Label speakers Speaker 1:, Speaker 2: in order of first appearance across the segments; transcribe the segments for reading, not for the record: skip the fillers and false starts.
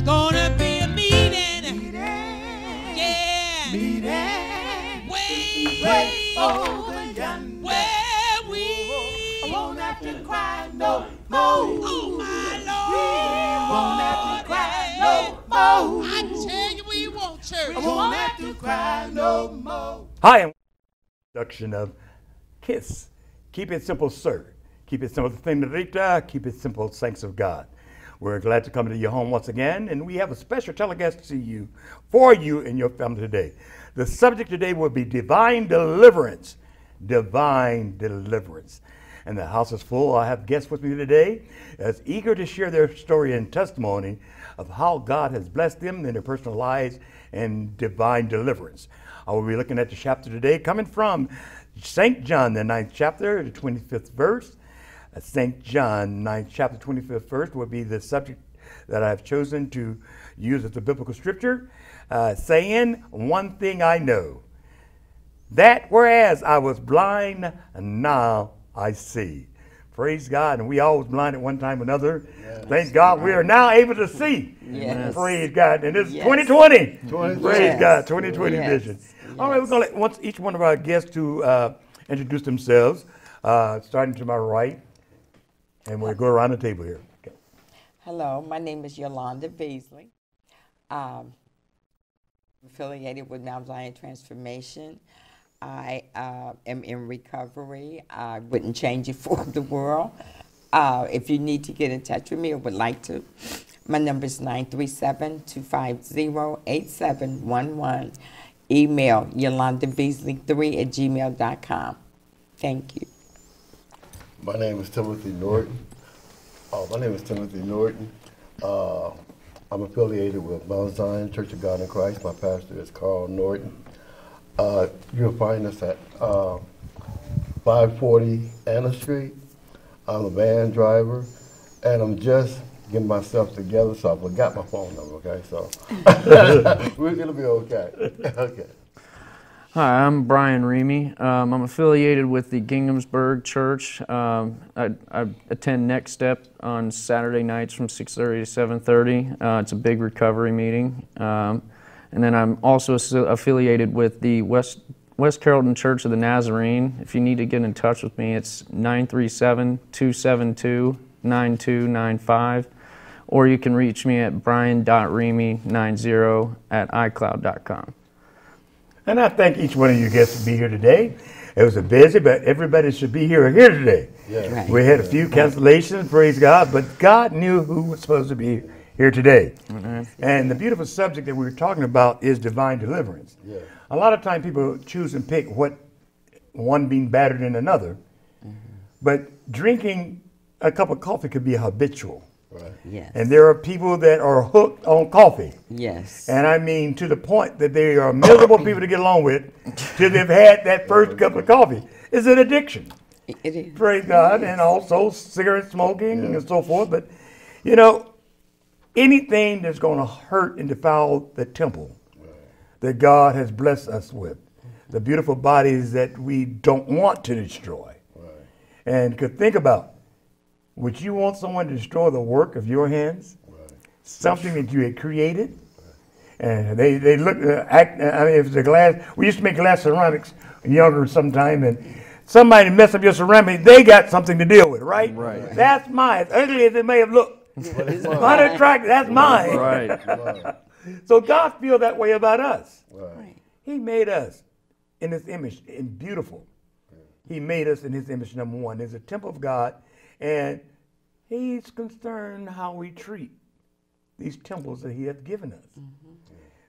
Speaker 1: Gonna be a meeting. Yeah. Way over yonder. Where we
Speaker 2: won't have to cry no more.
Speaker 1: Oh my Lord.
Speaker 2: We won't have to cry no more.
Speaker 1: I tell you we won't, church.
Speaker 2: We won't have to cry no more.
Speaker 3: Hi, and introduction of KISS. Keep it simple, sir. Keep it simple, señorita. Keep it simple, saints of God. We're glad to come to your home once again, and we have a special telecast to you, for you and your family today. The subject today will be divine deliverance. Divine deliverance. And the house is full. I have guests with me today as eager to share their story and testimony of how God has blessed them in their personal lives and divine deliverance. I will be looking at the chapter today coming from St. John, the 9th chapter, the 25th verse. St. John, 9th chapter, 25th verse will be the subject that I have chosen to use as the biblical scripture, saying, one thing I know, that whereas I was blind, now I see. Praise God. And we all was blind at one time or another. Yes. Thank God we are now able to see.
Speaker 4: Yes.
Speaker 3: Praise God. And this is 2020. Praise
Speaker 4: yes.
Speaker 3: God. 2020
Speaker 4: yes.
Speaker 3: vision.
Speaker 4: Yes.
Speaker 3: All right, we're going to let each one of our guests to introduce themselves, starting to my right. And we'll go around the table here. Okay.
Speaker 4: Hello, my name is Yolanda Veasley. I'm affiliated with Mount Zion Transformation. I am in recovery. I wouldn't change it for the world. If you need to get in touch with me or would like to, my number is 937-250-8711. Email yolandaveasley3@gmail.com. Thank you.
Speaker 5: My name is Timothy Norton. I'm affiliated with Mount Zion Church of God in Christ. My pastor is Carl Norton. You'll find us at 540 Anna Street. I'm a van driver, and I'm just getting myself together, so I forgot my phone number, okay? So we're going to be okay. Okay.
Speaker 6: Hi, I'm Brian Reamy. I'm affiliated with the Ginghamburg Church. I attend Next Step on Saturday nights from 6:30 to 7:30. It's a big recovery meeting. And then I'm also affiliated with the West Carrollton Church of the Nazarene. If you need to get in touch with me, it's 937-272-9295. Or you can reach me at brian.reamy90@icloud.com.
Speaker 3: And I thank each one of you guests to be here today. It was a busy, but everybody should be here today.
Speaker 5: Yes.
Speaker 4: Right.
Speaker 3: We had a few cancellations, praise God, but God knew who was supposed to be here today.
Speaker 6: Mm-hmm.
Speaker 3: And the beautiful subject that we were talking about is divine deliverance.
Speaker 5: Yeah.
Speaker 3: A lot of times people choose and pick what one being better than another, but drinking a cup of coffee could be habitual.
Speaker 5: Right.
Speaker 4: Yes.
Speaker 3: And there are people that are hooked on coffee.
Speaker 4: Yes.
Speaker 3: And I mean to the point that they are miserable people to get along with till they've had that first cup of coffee. It's an addiction.
Speaker 4: It is.
Speaker 3: Praise God. And also cigarette smoking and so forth. But, you know, anything that's going to hurt and defile the temple that God has blessed us with, the beautiful bodies that we don't want to destroy. And could think about, would you want someone to destroy the work of your hands? Something that you had created? And they look, if it's a glass, we used to make glass ceramics younger sometime, and somebody messed up your ceramic, they got something to deal with, right?
Speaker 6: Right.
Speaker 3: That's mine. As ugly as it may have looked. It's unattractive, that's mine.
Speaker 6: Right.
Speaker 3: So God feels that way about us.
Speaker 5: Right.
Speaker 3: He made us in his image, and beautiful. He made us in his image, number one. There's a temple of God, and he's concerned how we treat these temples that he has given us.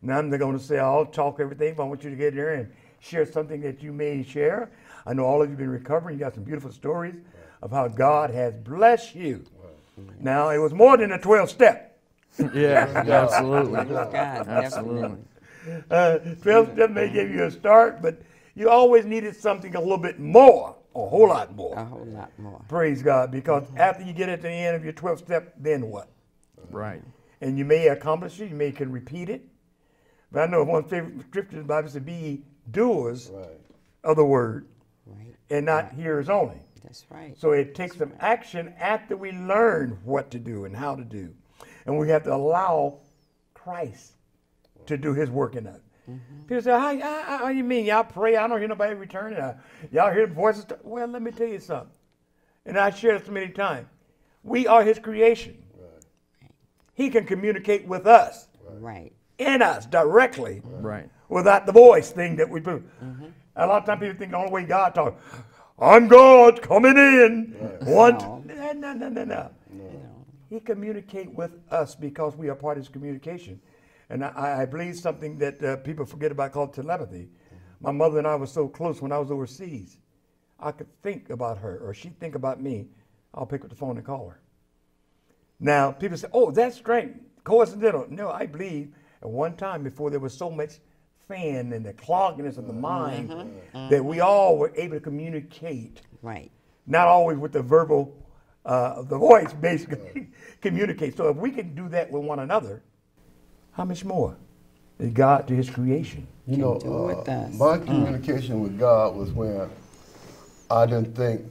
Speaker 3: Now I'm not going to say I'll talk everything, but I want you to get there and share something that you may share. I know all of you have been recovering. You got some beautiful stories of how God has blessed you. Now, it was more than a 12-step.
Speaker 6: Yeah, absolutely.
Speaker 4: God,
Speaker 6: Absolutely.
Speaker 3: 12-step may give you a start, but you always needed something a little bit more, a whole lot more.
Speaker 4: A whole lot more.
Speaker 3: Praise God, because after you get at the end of your 12-step, then what?
Speaker 6: Right.
Speaker 3: And you may accomplish it, you may can repeat it. But I know one favorite scripture in the Bible said, be ye doers of the word and not hearers only.
Speaker 4: That's right.
Speaker 3: So it takes some action after we learn what to do and how to do. And we have to allow Christ to do his work in us. People say, how you mean? Y'all pray, I don't hear nobody returning. Y'all hear voices? Well, let me tell you something. And I shared this many times. We are his creation. Right. He can communicate with us.
Speaker 4: Right.
Speaker 3: In us directly.
Speaker 6: Right.
Speaker 3: Without the voice thing that we do. A lot of times people think the only way God talks, I'm God coming in. No. He communicates with us because we are part of his communication. And I believe something that people forget about called telepathy. My mother and I were so close when I was overseas. I could think about her or she'd think about me. I'll pick up the phone and call her. Now, people say, oh, that's strange, coincidental. No, I believe at one time before there was so much fan and the cloggedness of the mind that we all were able to communicate.
Speaker 4: Right.
Speaker 3: Not always with the verbal, the voice basically communicate. So if we can do that with one another, how much more is God to his creation?
Speaker 5: You know, my communication with God was when I didn't think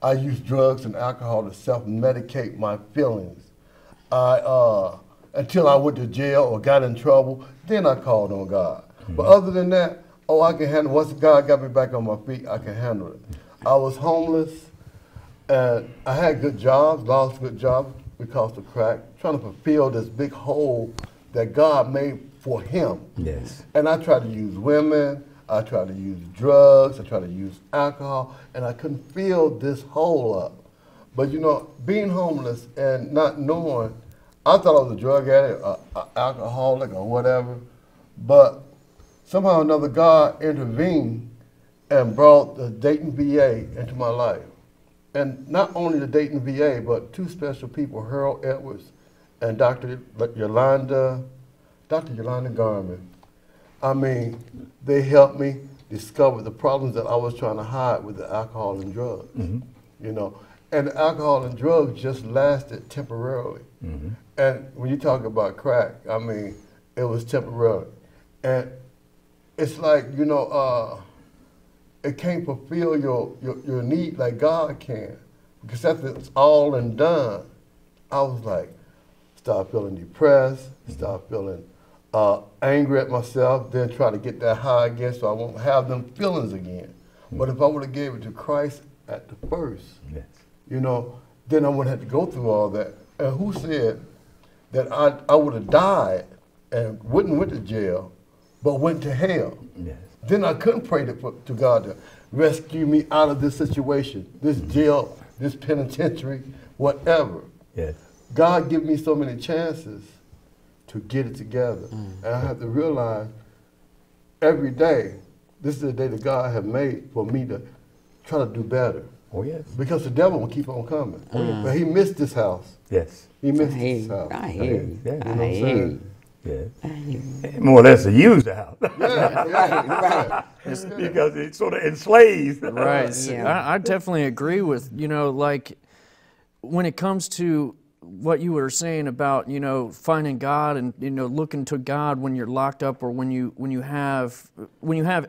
Speaker 5: I used drugs and alcohol to self-medicate my feelings. Until I went to jail or got in trouble, then I called on God. But other than that, I can handle. Once God got me back on my feet, I can handle it. I was homeless, and I had good jobs, lost good jobs because of crack, trying to fulfill this big hole that God made for him.
Speaker 3: Yes.
Speaker 5: And I tried to use women, I tried to use drugs, I tried to use alcohol, and I couldn't fill this hole up. But you know, being homeless and not knowing, I thought I was a drug addict, an alcoholic or whatever, but somehow or another God intervened and brought the Dayton VA into my life. And not only the Dayton VA, but two special people, Harold Edwards and Dr. Yolanda Garman. I mean, they helped me discover the problems that I was trying to hide with the alcohol and drugs. You know, and the alcohol and drugs just lasted temporarily. And when you talk about crack, I mean, it was temporary. And it's like, you know, it can't fulfill your need like God can. Because after it's all and done, I was like, start feeling depressed, start feeling angry at myself, then try to get that high again so I won't have them feelings again. But if I would have gave it to Christ at the first, you know, then I wouldn't have to go through all that. And who said that I would have died and wouldn't went to jail, but went to hell? Then I couldn't pray to God to rescue me out of this situation, this jail, this penitentiary, whatever. God give me so many chances to get it together. And I have to realize every day, this is the day that God has made for me to try to do better. Because the devil will keep on coming. But he missed this house. He missed this house.
Speaker 4: I hear you.
Speaker 5: You know what I'm saying?
Speaker 3: More or less to use the house.
Speaker 4: Right.
Speaker 3: Because it sort of enslaves.
Speaker 6: Right. I definitely agree with, you know, like when it comes to what you were saying about, you know, finding God and, you know, looking to God when you're locked up or when you have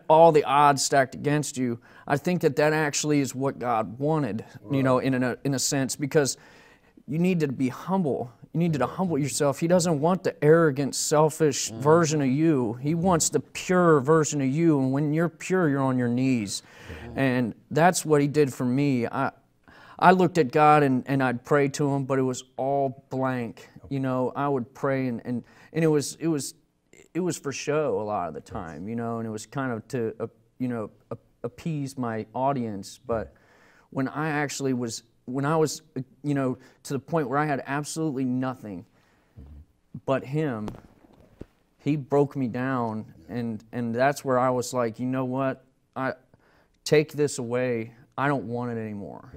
Speaker 6: all the odds stacked against you, I think that actually is what God wanted, you know, in a sense, because you need to be humble. You need to humble yourself. He doesn't want the arrogant, selfish version of you. He wants the pure version of you. And when you're pure, you're on your knees. And that's what he did for me. I looked at God and I'd pray to him, but it was all blank. You know, I would pray and it was for show a lot of the time, you know, and it was kind of to, you know, appease my audience. But when I was, you know, to the point where I had absolutely nothing but him, he broke me down, and that's where I was like, you know what, take this away. I don't want it anymore.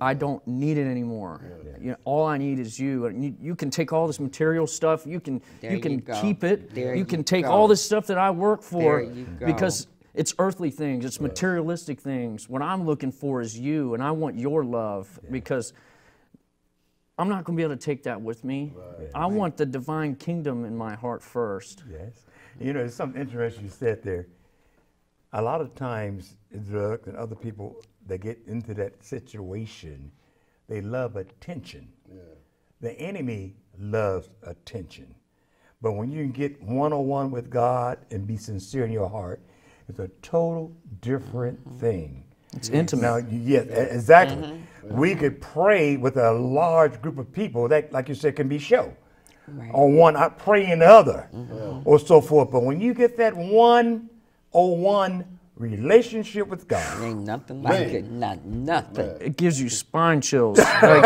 Speaker 6: I don't need it anymore. You know, all I need is you. You can take all this material stuff. You can keep it. You can take all this stuff that I work for because it's earthly things. It's materialistic things. What I'm looking for is you, and I want your love because I'm not going to be able to take that with me. I want the divine kingdom in my heart first.
Speaker 3: You know, there's something interesting you said there. A lot of times, drugs and other people that get into that situation, they love attention. The enemy loves attention. But when you can get one-on-one with God and be sincere in your heart, it's a total different thing.
Speaker 6: It's intimate.
Speaker 3: Now, yes, exactly. We could pray with a large group of people that, like you said, can be show.
Speaker 4: Right.
Speaker 3: On one, I pray in the other, or so forth. But when you get that one-on-one relationship with God,
Speaker 4: Ain't nothing like it. Nothing.
Speaker 6: It gives you spine chills. Like,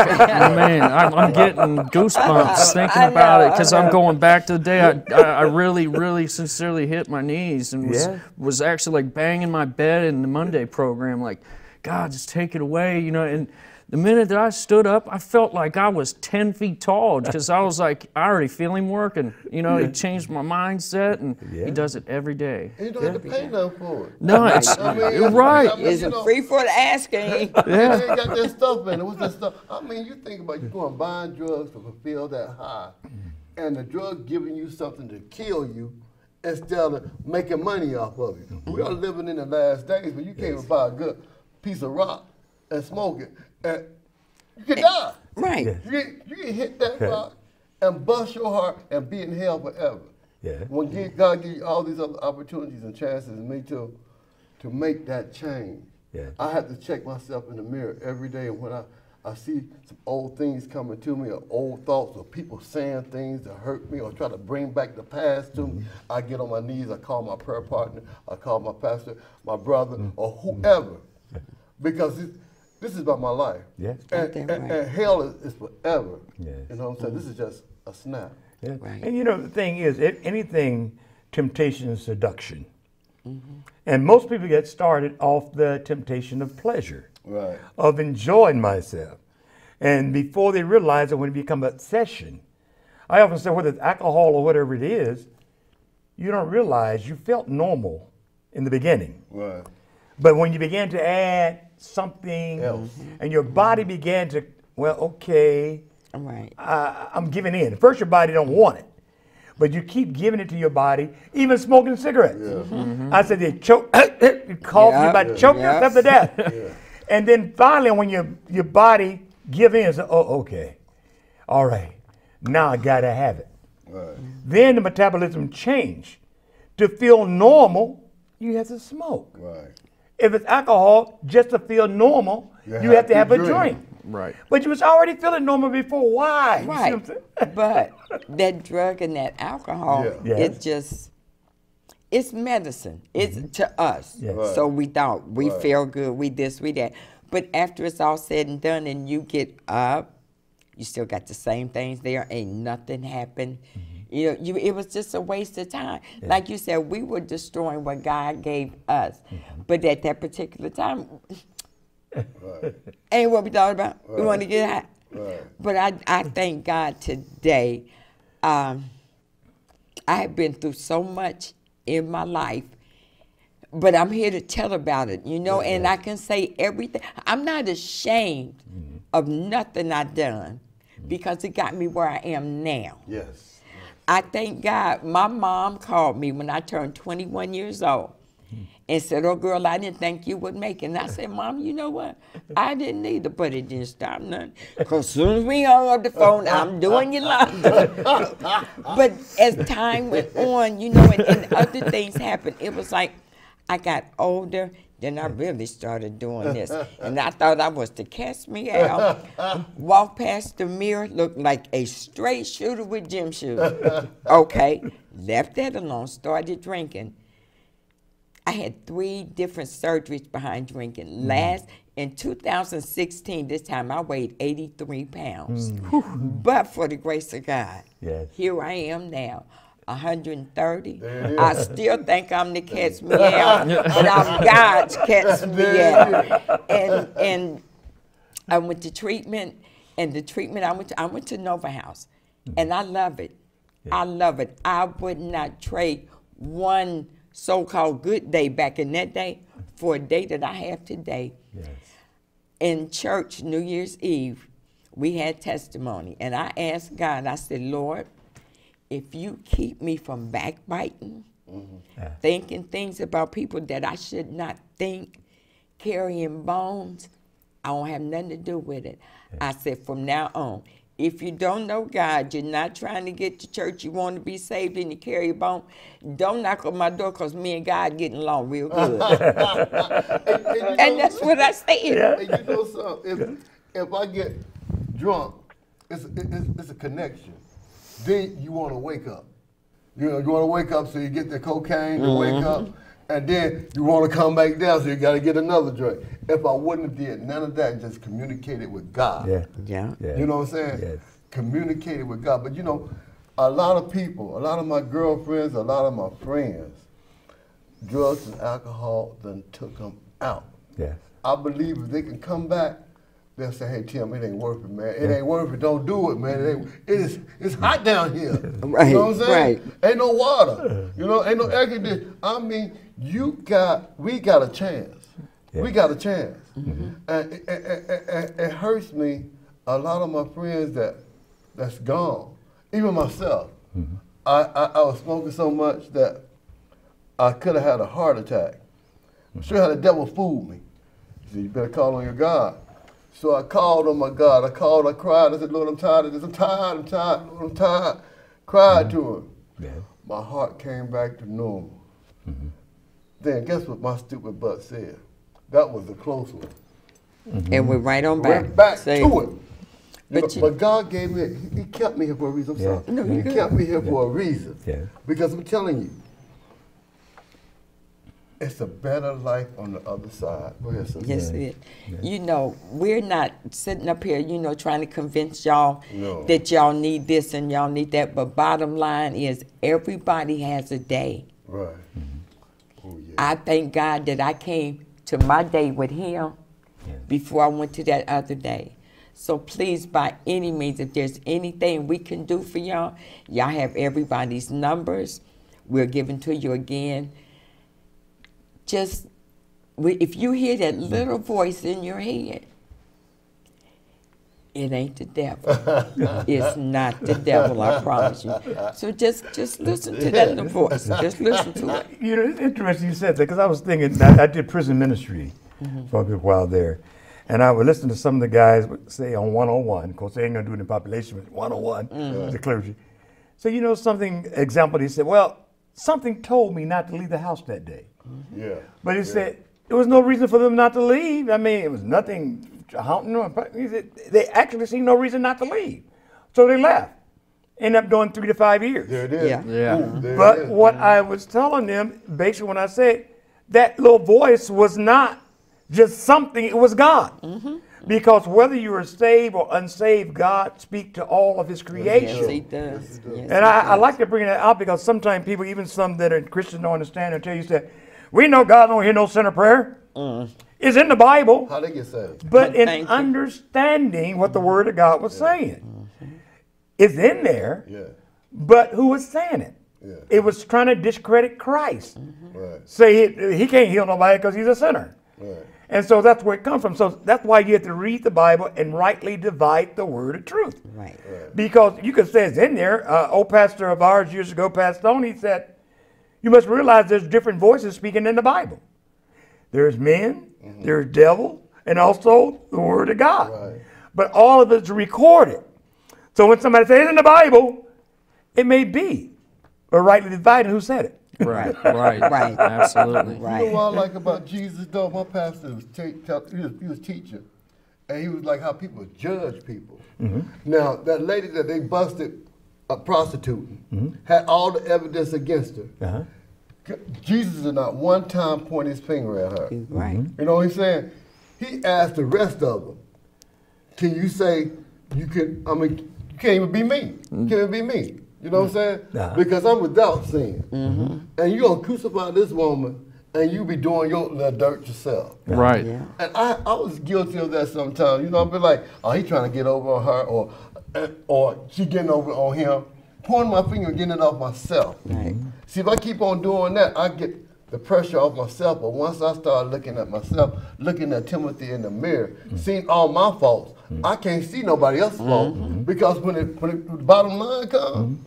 Speaker 6: man, I'm getting goosebumps thinking about it because I'm going back to the day I really, really sincerely hit my knees and was actually like banging my bed in the Monday program, like, God, just take it away, you know. And the minute that I stood up, I felt like I was 10 feet tall because I was like, I already feel him working. You know, he changed my mindset, and he does it every day.
Speaker 5: And you don't have to pay nothing for it.
Speaker 6: No, it's right.
Speaker 4: It's free for the asking.
Speaker 5: You ain't got that stuff in it. What's that stuff? I mean, you think about you going buying drugs to fulfill that high, and the drug giving you something to kill you instead of making money off of it. We are living in the last days, but you can't even buy a good piece of rock and smoke it, and you can die.
Speaker 4: Right.
Speaker 5: You can hit that rock and bust your heart and be in hell forever.
Speaker 3: Yeah.
Speaker 5: When God gives you all these other opportunities and chances and me to make that change, I have to check myself in the mirror every day. And when I see some old things coming to me, or old thoughts, or people saying things that hurt me or try to bring back the past to me, I get on my knees, I call my prayer partner, I call my pastor, my brother, or whoever. Because this is about my life.
Speaker 3: Yes.
Speaker 5: And hell is forever.
Speaker 3: Yes.
Speaker 5: You know what I'm saying? This is just a snap.
Speaker 3: Yeah.
Speaker 4: Right.
Speaker 3: And you know, the thing is, anything, temptation is seduction. And most people get started off the temptation of pleasure,
Speaker 5: Right.
Speaker 3: of enjoying myself. And before they realize it, when it becomes an obsession, I often say, whether it's alcohol or whatever it is, you don't realize you felt normal in the beginning.
Speaker 5: Right.
Speaker 3: But when you began to add something else, and your body began to, well, okay,
Speaker 4: Right.
Speaker 3: I'm giving in. First, your body don't want it, but you keep giving it to your body, even smoking cigarettes. I said they choke, you cough, you about to choke yourself to death. And then finally, when your body give in, say, oh, okay, all right, now I gotta have it.
Speaker 5: Right.
Speaker 3: Then the metabolism change. To feel normal, you have to smoke.
Speaker 5: Right.
Speaker 3: If it's alcohol, just to feel normal, you have to have a drink.
Speaker 6: Right.
Speaker 3: But you was already feeling normal before. Why? You see
Speaker 4: Right.
Speaker 3: what I'm saying?
Speaker 4: But that drug and that alcohol,
Speaker 3: Yes.
Speaker 4: it's medicine. It's to us.
Speaker 3: Yes.
Speaker 5: Right.
Speaker 4: So we thought, we feel good, we this, we that. But after it's all said and done and you get up, you still got the same things there, ain't nothing happened. You know, it was just a waste of time. Like you said, we were destroying what God gave us. But at that particular time, ain't what we thought about. We want to get high.
Speaker 5: Right.
Speaker 4: But I thank God today. I have been through so much in my life, but I'm here to tell about it, you know, and I can say everything. I'm not ashamed of nothing I've done because it got me where I am now.
Speaker 5: Yes.
Speaker 4: I thank God. My mom called me when I turned 21 years old and said, oh, girl, I didn't think you would make it. And I said, Mom, you know what? I didn't either, but it didn't stop nothing. Because as soon as we hung up the phone, I'm doing Yolanda. But as time went on, you know, and other things happened, it was like I got older, then I really started doing this. And I thought I was to catch me out. Walk past the mirror, looked like a straight shooter with gym shoes. Okay, left that alone, started drinking. I had 3 different surgeries behind drinking. Last, in 2016, this time I weighed 83 pounds. But for the grace of God, here I am now. 130. I still think I'm the catch me out, but I'm God's catch me out. And I went to treatment, and the treatment I went to Nova House, and I love it. I love it. I would not trade one so-called good day back in that day for a day that I have today. In church, New Year's Eve, we had testimony, and I asked God, I said, Lord, if you keep me from backbiting, thinking things about people that I should not think, carrying bones, I don't have nothing to do with it. I said, from now on, If you don't know God, you're not trying to get to church, you want to be saved and you carry a bone, don't knock on my door because me and God getting along real good. And that's what I said.
Speaker 3: Yeah.
Speaker 5: And you know something? If I get drunk, it's a connection. Then you want to wake up. You know, you want to wake up so you get the cocaine, you wake up, and then you want to come back down so you got to get another drink. If I wouldn't have did none of that, just communicated with God.
Speaker 3: Yeah.
Speaker 4: Yeah.
Speaker 3: Yeah.
Speaker 5: You know what I'm saying?
Speaker 3: Yes.
Speaker 5: Communicated with God. But you know, a lot of people, a lot of my girlfriends, a lot of my friends, drugs and alcohol done took them out.
Speaker 3: Yes.
Speaker 5: I believe if they can come back, they'll say, hey, Tim, it ain't worth it, man. It ain't worth it. Don't do it, man. It's hot down here.
Speaker 4: Right,
Speaker 5: You know what I'm saying?
Speaker 4: right.
Speaker 5: Ain't no water. You know, ain't no air conditioning. I mean, we got a chance.
Speaker 3: Yeah.
Speaker 5: We got a chance. And it hurts me, a lot of my friends that's gone, even myself. I was smoking so much that I could have had a heart attack. I'm sure how the devil fooled me. He said, you better call on your God. So I called on my God. I cried. I said, Lord, I'm tired of this. I'm tired. Lord, I'm tired. Cried to him.
Speaker 3: Yeah.
Speaker 5: My heart came back to normal. Then guess what my stupid butt said? That was the close one.
Speaker 4: And we're right on back.
Speaker 5: Went back
Speaker 4: Say-
Speaker 5: to it.
Speaker 4: But
Speaker 5: But God gave me, he kept me here for a reason. I'm
Speaker 3: Yeah.
Speaker 5: sorry.
Speaker 4: No, you're
Speaker 5: He
Speaker 4: good.
Speaker 5: kept me here for a reason.
Speaker 3: Yeah.
Speaker 5: Because I'm telling you, it's a better life on the other side. Go ahead, sister.
Speaker 4: Yes, it. You know, we're not sitting up here, you know, trying to convince y'all
Speaker 5: No.
Speaker 4: that y'all need this and y'all need that. But bottom line is, everybody has a day.
Speaker 5: Right. Oh, yeah.
Speaker 4: I thank God that I came to my day with Him before I went to that other day. So please, by any means, if there's anything we can do for y'all, y'all have everybody's numbers. We're giving to you again. Just, if you hear that little voice in your head, it ain't the devil. It's not the devil, I promise you. So just listen to that little voice. Just listen to it.
Speaker 3: You know, it's interesting you said that because I was thinking, I did prison ministry for a good while there. And I would listen to some of the guys say on 101, of course they ain't gonna do it in population, but 101, the clergy. So you know something, example, he said, well, something told me not to leave the house that day.
Speaker 5: Yeah.
Speaker 3: But he said, there was no reason for them not to leave. I mean, it was nothing haunting them. He said, they actually see no reason not to leave. So they left. Ended up doing 3 to 5 years.
Speaker 5: There it is.
Speaker 4: Yeah.
Speaker 6: Yeah.
Speaker 5: Ooh, there it
Speaker 3: But
Speaker 5: is.
Speaker 3: what I was telling them, basically when I said, that little voice was not just something, it was God. Because whether you are saved or unsaved, God speaks to all of his creation.
Speaker 4: Yes, He does. Yes,
Speaker 3: And I like to bring that out because sometimes people, even some that are Christians, don't understand and tell you that we know God don't hear no sinner prayer. It's in the Bible.
Speaker 5: How they get saved?
Speaker 3: But in
Speaker 4: Thank you.
Speaker 3: understanding what the Word of God was saying, it's in there.
Speaker 5: Yeah.
Speaker 3: But who was saying it?
Speaker 5: Yeah.
Speaker 3: It was trying to discredit Christ.
Speaker 5: Right.
Speaker 3: Say he can't heal nobody because he's a sinner.
Speaker 5: Right.
Speaker 3: And so that's where it comes from. So that's why you have to read the Bible and rightly divide the word of truth.
Speaker 4: Right.
Speaker 3: Because you could say it's in there. Old pastor of ours years ago, Pastor Tony, said, you must realize there's different voices speaking in the Bible. There's men, there's devil, and also the word of God.
Speaker 5: Right.
Speaker 3: But all of it's recorded. So when somebody says it's in the Bible, it may be, but rightly divided, who said it?
Speaker 6: Right, right,
Speaker 4: Right.
Speaker 6: absolutely.
Speaker 5: You know
Speaker 4: Right.
Speaker 5: what I like about Jesus, though? My pastor was he was teaching, and he was like how people judge people. Now, that lady that they busted prostituting had all the evidence against her.
Speaker 3: Uh-huh.
Speaker 5: Jesus did not one time point his finger at her.
Speaker 4: Right.
Speaker 5: You know what he's saying? He asked the rest of them, can you say you can, I mean, you can't even be me. You can't even be me. You know what I'm saying?
Speaker 3: Uh-huh.
Speaker 5: Because I'm without sin. And you're going to crucify this woman and you be doing your little dirt yourself.
Speaker 6: Right.
Speaker 4: Yeah.
Speaker 5: And I was guilty of that sometimes. You know, I'd be like, oh, he trying to get over on her or she getting over on him. Pointing my finger and getting it off myself.
Speaker 4: Right.
Speaker 5: See, if I keep on doing that, I get the pressure off myself. But once I start looking at myself, looking at Timothy in the mirror, seeing all my faults, I can't see nobody else's fault. Because when the bottom line comes,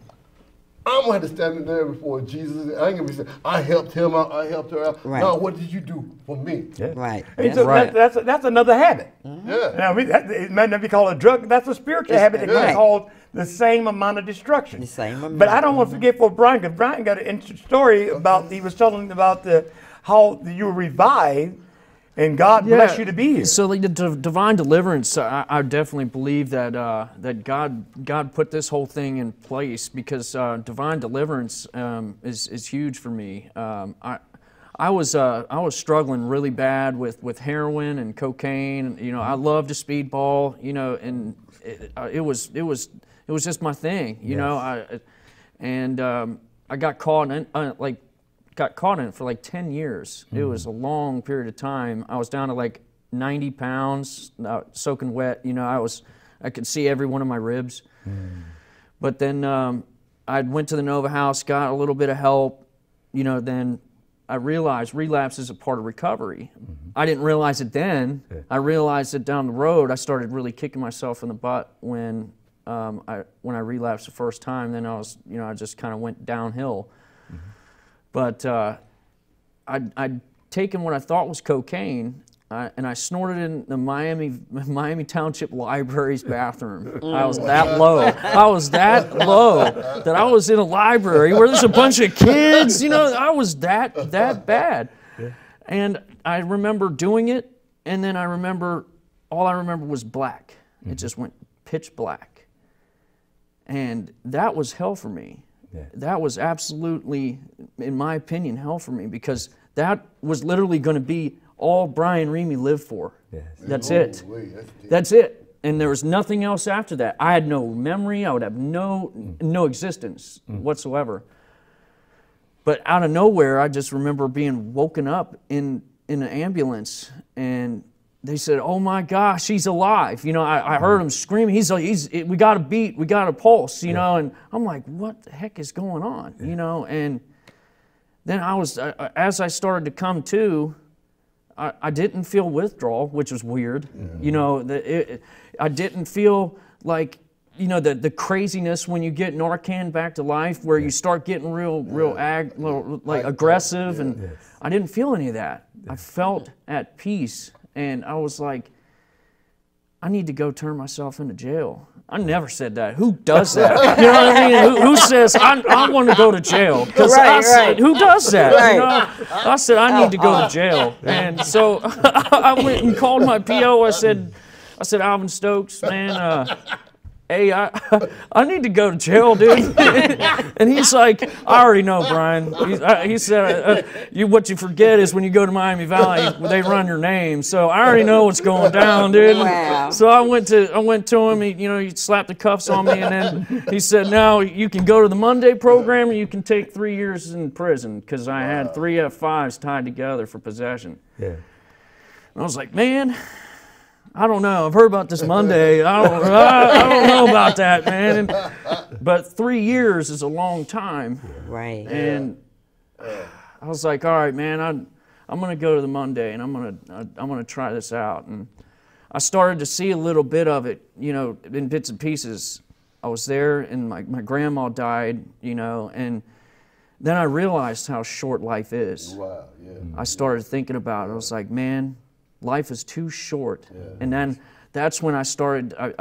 Speaker 5: I'm gonna have to stand there before Jesus. I ain't gonna be saying, I helped him out, I helped her out.
Speaker 4: Right.
Speaker 5: No, what did you do for me?
Speaker 3: Yeah.
Speaker 4: Right.
Speaker 3: And so
Speaker 6: Right.
Speaker 3: that's another habit.
Speaker 5: Yeah.
Speaker 3: Now, it might not be called a drug. That's a spiritual habit that can
Speaker 4: right.
Speaker 3: cause the same amount of destruction.
Speaker 4: The same amount.
Speaker 3: But I don't want to forget for Brian, because Brian got an interesting story about, he was telling about how you were revived and God bless you to be here.
Speaker 6: So like the divine deliverance, I definitely believe that that God put this whole thing in place because divine deliverance is huge for me. I was struggling really bad with heroin and cocaine. You know, I loved to speedball. You know, and it was just my thing. You know, I got caught in got caught in it for like 10 years. It was a long period of time. I was down to like 90 pounds, soaking wet. You know, I could see every one of my ribs. But then I went to the Nova House, got a little bit of help. You know, then I realized relapse is a part of recovery. I didn't realize it then. I realized it down the road. I started really kicking myself in the butt when I relapsed the first time. Then I just kind of went downhill. But I'd taken what I thought was cocaine, and I snorted in the Miami Township Library's bathroom. I was that low. I was that low that I was in a library where there's a bunch of kids. You know, I was that bad. And I remember doing it, and then all I remember was black. It just went pitch black. And that was hell for me. Yeah. That was absolutely, in my opinion, hell for me, because that was literally going to be all Brian Reamy lived for. Yes. That's it. That's it. And there was nothing else after that. I had no memory. I would have no existence whatsoever. But out of nowhere, I just remember being woken up in an ambulance, and they said, "Oh my gosh, he's alive!" You know, I heard him screaming. We got a beat, we got a pulse. You know, and I'm like, "What the heck is going on?" You know, and then as I started to come to, I didn't feel withdrawal, which was weird. You know, I didn't feel like, you know, the craziness when you get Narcan back to life, where you start getting real aggressive, and I didn't feel any of that. I felt at peace. And I was like, I need to go turn myself into jail. I never said that. Who does that? You know what I mean? Who says, I want to go to jail? Because said, who does that?
Speaker 4: Right.
Speaker 6: You know? I said, I need to go to jail. And so I went and called my PO. I said, Alvin Stokes, man, hey, I need to go to jail, dude. And he's like, I already know, Brian. He said, what you forget is when you go to Miami Valley, they run your name. So I already know what's going down, dude.
Speaker 4: Wow. So
Speaker 6: I went to him. He slapped the cuffs on me, and then he said, now you can go to the Monday program, or you can take 3 years in prison, because I had 3 F5s tied together for possession. Yeah. And I was like, man, I don't know. I've heard about this Monday. I don't know about that, man. But 3 years is a long time.
Speaker 4: Right.
Speaker 6: And I was like, all right, man, I'm going to go to the Monday, and I'm going to try this out. And I started to see a little bit of it, you know, in bits and pieces. I was there, and my grandma died, you know, and then I realized how short life is.
Speaker 5: Wow, yeah.
Speaker 6: I started thinking about it. I was like, man, life is too short. Yeah. And then that's when I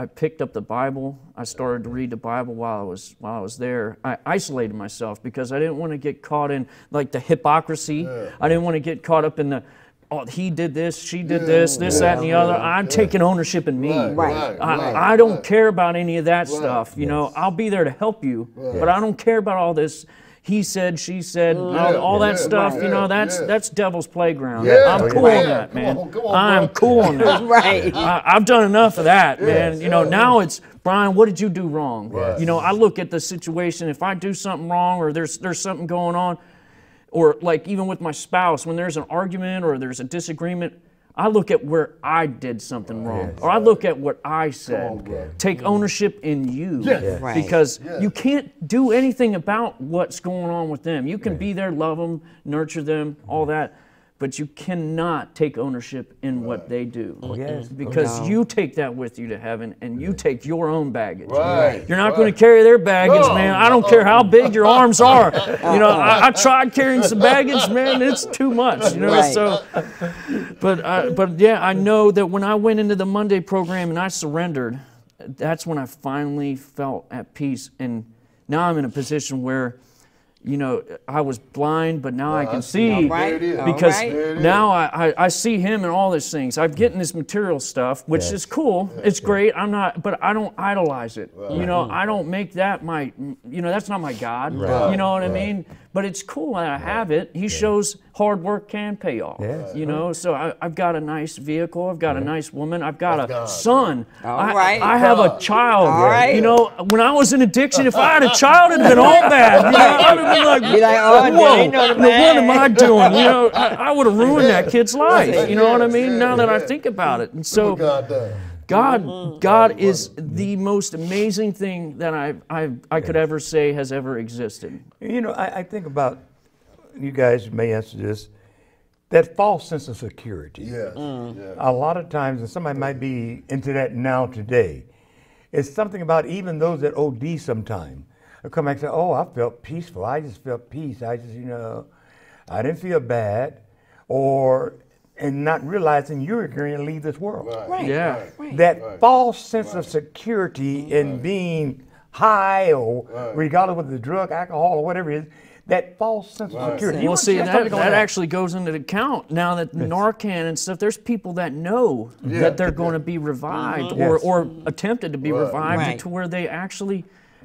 Speaker 6: picked up the Bible. I started to read the Bible while I was there. I isolated myself because I didn't want to get caught in like the hypocrisy. Yeah. I didn't want to get caught up in the, oh, he did this, she did this, that, and the other. I'm taking ownership in me. I don't care about any of that stuff. You know, I'll be there to help you, but I don't care about all this. He said, she said, all that stuff, you know, that's devil's playground. I'm cool on that, man. I'm cool on that.
Speaker 4: Right.
Speaker 6: I've done enough of that, man. You know, now it's, Brian, what did you do wrong? You know, I look at the situation, if I do something wrong or there's something going on, or like even with my spouse, when there's an argument or there's a disagreement, I look at where I did something wrong, or I look at what I said. Take ownership in you, because you can't do anything about what's going on with them. You can be there, love them, nurture them, all that, but you cannot take ownership in what they do.
Speaker 3: Oh, yes.
Speaker 6: Because you take that with you to heaven, and you take your own baggage.
Speaker 5: Right.
Speaker 6: You're not going to carry their baggage, man. I don't care how big your arms are. You know, I tried carrying some baggage, man. It's too much. You know,
Speaker 4: Right.
Speaker 6: so. But yeah, I know that when I went into the Monday program and I surrendered, that's when I finally felt at peace. And now I'm in a position where, you know, I was blind, but now I can see.
Speaker 4: Right.
Speaker 5: There it is.
Speaker 6: Because
Speaker 4: All right.
Speaker 6: now I see him in all these things. I'm getting this material stuff, which is cool. It's great. But I don't idolize it. You know, I don't make that my, you know, that's not my God. You know what I mean? But it's cool that I have it. He shows hard work can pay off.
Speaker 3: Yes.
Speaker 6: You know, so I've got a nice vehicle. I've got a nice woman. I've got a son.
Speaker 4: All right.
Speaker 6: I have a child.
Speaker 4: All right.
Speaker 6: You know, when I was in addiction, if I had a child, it'd have been all bad. You know, I'd have been like,
Speaker 4: Be like, oh,
Speaker 6: whoa,
Speaker 4: they know the
Speaker 6: what am
Speaker 4: man.
Speaker 6: I doing? You know, I would have ruined that kid's life. You know what I mean? Now that I think about it. And so God is the most amazing thing that I could ever say has ever existed.
Speaker 3: You know, I think about, you guys may answer this, that false sense of security.
Speaker 5: Yes.
Speaker 3: A lot of times, and somebody might be into that now today, it's something about even those that OD sometimes. They'll come back and say, oh, I felt peaceful. I just felt peace. I just, you know, I didn't feel bad. And not realizing you're going to leave this world.
Speaker 4: Right.
Speaker 6: Yeah.
Speaker 4: Right.
Speaker 3: That false sense of security in being high or regardless of the drug, alcohol, or whatever it is, that false sense of security.
Speaker 6: Well, see, that actually goes into account now that Narcan and stuff, there's people that know that they're going to be revived or attempted to be revived
Speaker 4: Right.
Speaker 6: to where they actually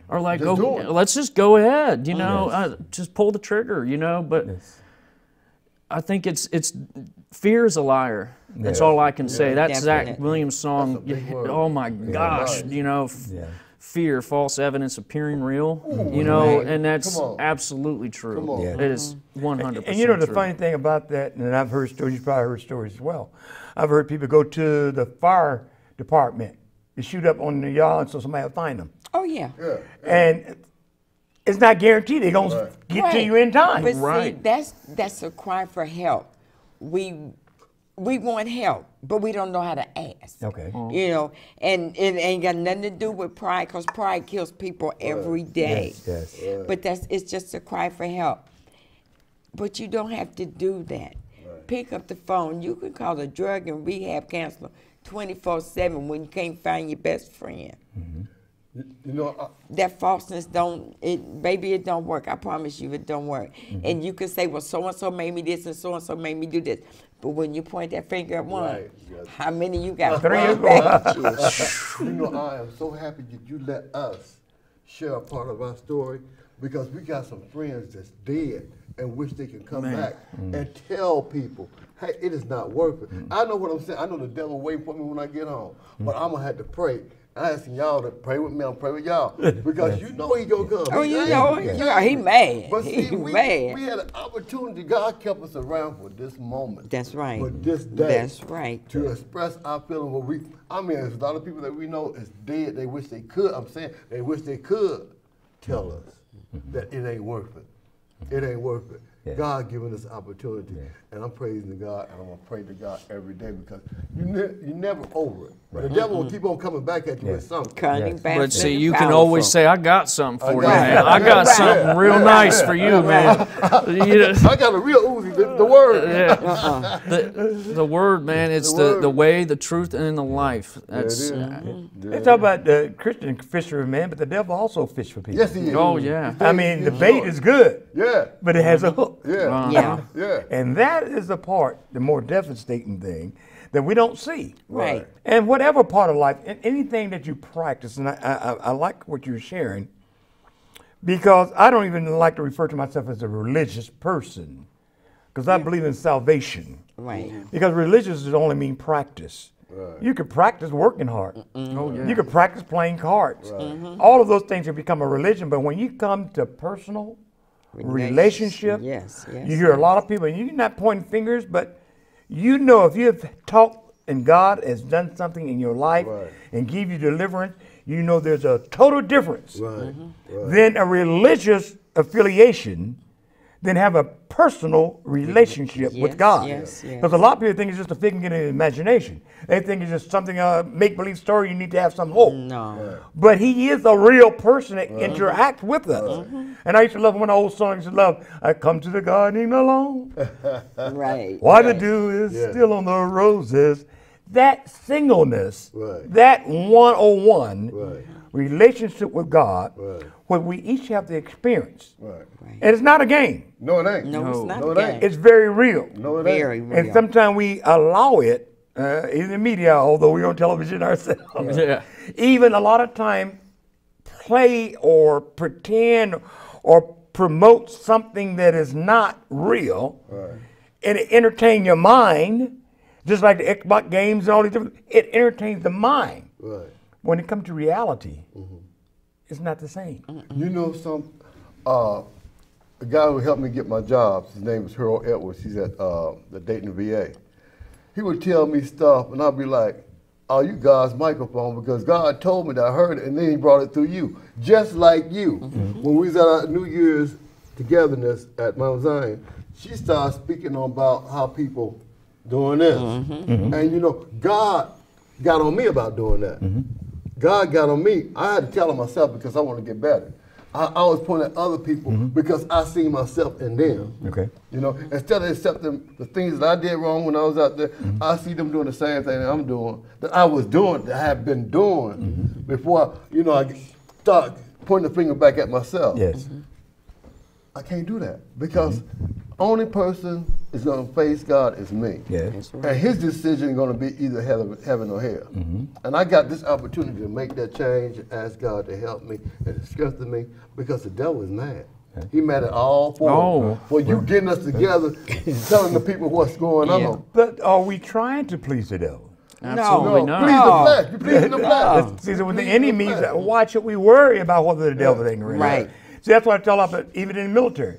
Speaker 6: are like,
Speaker 5: Just do it.
Speaker 6: let's just go ahead, you know, just pull the trigger, you know, but I think it's fear is a liar. That's all I can say. That's Zach
Speaker 4: Definitely.
Speaker 6: Williams' song.
Speaker 5: That's a big word.
Speaker 6: Oh my gosh,
Speaker 5: Right.
Speaker 6: you know, fear, false evidence appearing real, you know, and that's
Speaker 5: Come on.
Speaker 6: absolutely true.
Speaker 5: Come on.
Speaker 3: Yeah.
Speaker 6: It is 100%
Speaker 3: And you know the
Speaker 6: true.
Speaker 3: funny thing about that, and I've heard stories, you've probably heard stories as well. I've heard people go to the fire department to shoot up on the yard so somebody will find them.
Speaker 4: Oh, yeah.
Speaker 3: And it's not guaranteed they're going to get to you in time.
Speaker 4: But
Speaker 6: Right.
Speaker 4: see, that's a cry for help. We want help, but we don't know how to ask.
Speaker 3: Okay.
Speaker 4: You know, and it ain't got nothing to do with pride, because pride kills people every day.
Speaker 3: Yes.
Speaker 4: But it's just a cry for help. But you don't have to do that. Pick up the phone. You can call a drug and rehab counselor 24/7 when you can't find your best friend.
Speaker 5: You know,
Speaker 4: That falseness baby, it don't work. I promise you it don't work. And you can say, well, so-and-so made me this and so-and-so made me do this. But when you point that finger at one,
Speaker 5: Right, yes.
Speaker 4: how many you got?
Speaker 3: Three or
Speaker 4: pointing back at you?
Speaker 5: you know, I am so happy that you let us share a part of our story, because we got some friends that's dead and wish they could come back and tell people, hey, it is not worth it. I know what I'm saying. I know the devil waiting for me when I get home, but I'm going to have to pray. I'm asking y'all to pray with me. I'm praying with y'all, because you know he going to come.
Speaker 4: Oh, you know, he mad.
Speaker 5: But see,
Speaker 4: He
Speaker 5: we
Speaker 4: mad.
Speaker 5: had an opportunity. God kept us around for this moment.
Speaker 4: That's right.
Speaker 5: For this day.
Speaker 4: That's right.
Speaker 5: To express our feeling. There's a lot of people that we know is dead. They wish they could. I'm saying they wish they could tell us that it ain't worth it. It ain't worth it.
Speaker 3: Yeah.
Speaker 5: God giving us opportunity, and I'm praising God, and I'm gonna pray to God every day, because you never over it. The devil will keep on coming back at you with something.
Speaker 4: Cunning,
Speaker 6: But
Speaker 4: bastard,
Speaker 6: see,
Speaker 4: and
Speaker 6: you can
Speaker 4: powerful.
Speaker 6: always say, I got something for you,
Speaker 5: got
Speaker 6: man.
Speaker 5: it.
Speaker 6: I got
Speaker 4: Right.
Speaker 6: something real nice for you, man. You know,
Speaker 5: I got a real Uzi, the word.
Speaker 6: the word, man, it's the way, the truth, and the life. That's
Speaker 3: They talk about the Christian fisherman, man, but the devil also fish for people.
Speaker 5: Yes, he is.
Speaker 6: oh yeah.
Speaker 3: I mean, the bait is good,
Speaker 5: Yeah.
Speaker 3: but it has a hook.
Speaker 5: Yeah.
Speaker 4: Yeah.
Speaker 5: Yeah.
Speaker 3: And that is the part, the more devastating thing, that we don't see.
Speaker 4: Right.
Speaker 3: And whatever part of life, anything that you practice, and I like what you're sharing, because I don't even like to refer to myself as a religious person, because I believe in salvation.
Speaker 4: Right.
Speaker 3: Because religious does only mean practice. You could practice working hard.
Speaker 6: Oh yeah.
Speaker 3: You could practice playing cards. All of those things have become a religion, but when you come to personal relationship,
Speaker 4: Yes, yes.
Speaker 3: you hear a lot of people, and you're not pointing fingers, but you know if you've talked and God has done something in your life and give you deliverance, you know there's a total difference
Speaker 5: Right.
Speaker 3: than a religious affiliation than have a personal relationship with
Speaker 4: Yes,
Speaker 3: God.
Speaker 4: yes, yes.
Speaker 3: Because a lot of people think it's just a figment of the imagination. They think it's just something, make-believe story, you need to have some hope.
Speaker 4: No.
Speaker 3: But he is a real person that interacts with us. And I used to love one of the old songs. I used to love, I come to the garden alone.
Speaker 4: Right.
Speaker 3: Why the
Speaker 4: right.
Speaker 3: dew is still on the roses. That singleness,
Speaker 5: Right.
Speaker 3: that 101
Speaker 5: Right.
Speaker 3: relationship with God,
Speaker 5: Right.
Speaker 3: what we each have to experience.
Speaker 5: Right.
Speaker 3: And it's not a game.
Speaker 5: No, it ain't.
Speaker 4: No, it's not
Speaker 5: No,
Speaker 4: a
Speaker 5: it
Speaker 4: game.
Speaker 5: ain't.
Speaker 3: It's very real.
Speaker 5: No, it
Speaker 4: Very
Speaker 5: ain't.
Speaker 4: real.
Speaker 3: And sometimes we allow it in the media, although we're on television ourselves.
Speaker 6: Yeah.
Speaker 3: Even a lot of time play or pretend or promote something that is not real and it entertain your mind, just like the Xbox games and all these different, it entertains the mind.
Speaker 5: Right.
Speaker 3: When it comes to reality, it's not the same.
Speaker 5: You know the guy who helped me get my job, his name is Harold Edwards. He's at the Dayton VA. He would tell me stuff, and I'd be like, "Oh, you God's microphone," because God told me that I heard it, and then He brought it through you, just like you. When we was at our New Year's togetherness at Mount Zion, she started speaking about how people doing this, and you know, God got on me about doing that. God got on me. I had to tell him myself because I want to get better. I was pointing at other people because I see myself in them.
Speaker 3: Okay.
Speaker 5: You know, instead of accepting the things that I did wrong when I was out there, I see them doing the same thing that I'm doing, that I was doing, that I have been doing before, you know, I start pointing the finger back at myself.
Speaker 3: Yes.
Speaker 5: I can't do that because only person is going to face God is me.
Speaker 3: Yes.
Speaker 5: And his decision is going to be either heaven or hell. And I got this opportunity to make that change and ask God to help me and to strengthen me because the devil is mad. He mad at all four for you getting us together, telling the people what's going on.
Speaker 3: But are we trying to please the devil?
Speaker 6: Absolutely
Speaker 5: No,
Speaker 6: not.
Speaker 5: please the flesh. You pleasing the flesh.
Speaker 3: See, so with the
Speaker 5: Please
Speaker 3: enemy,
Speaker 5: the flesh.
Speaker 3: why should we worry about whether the devil ain't real?
Speaker 4: Right.
Speaker 3: See, that's what I tell them, even in the military.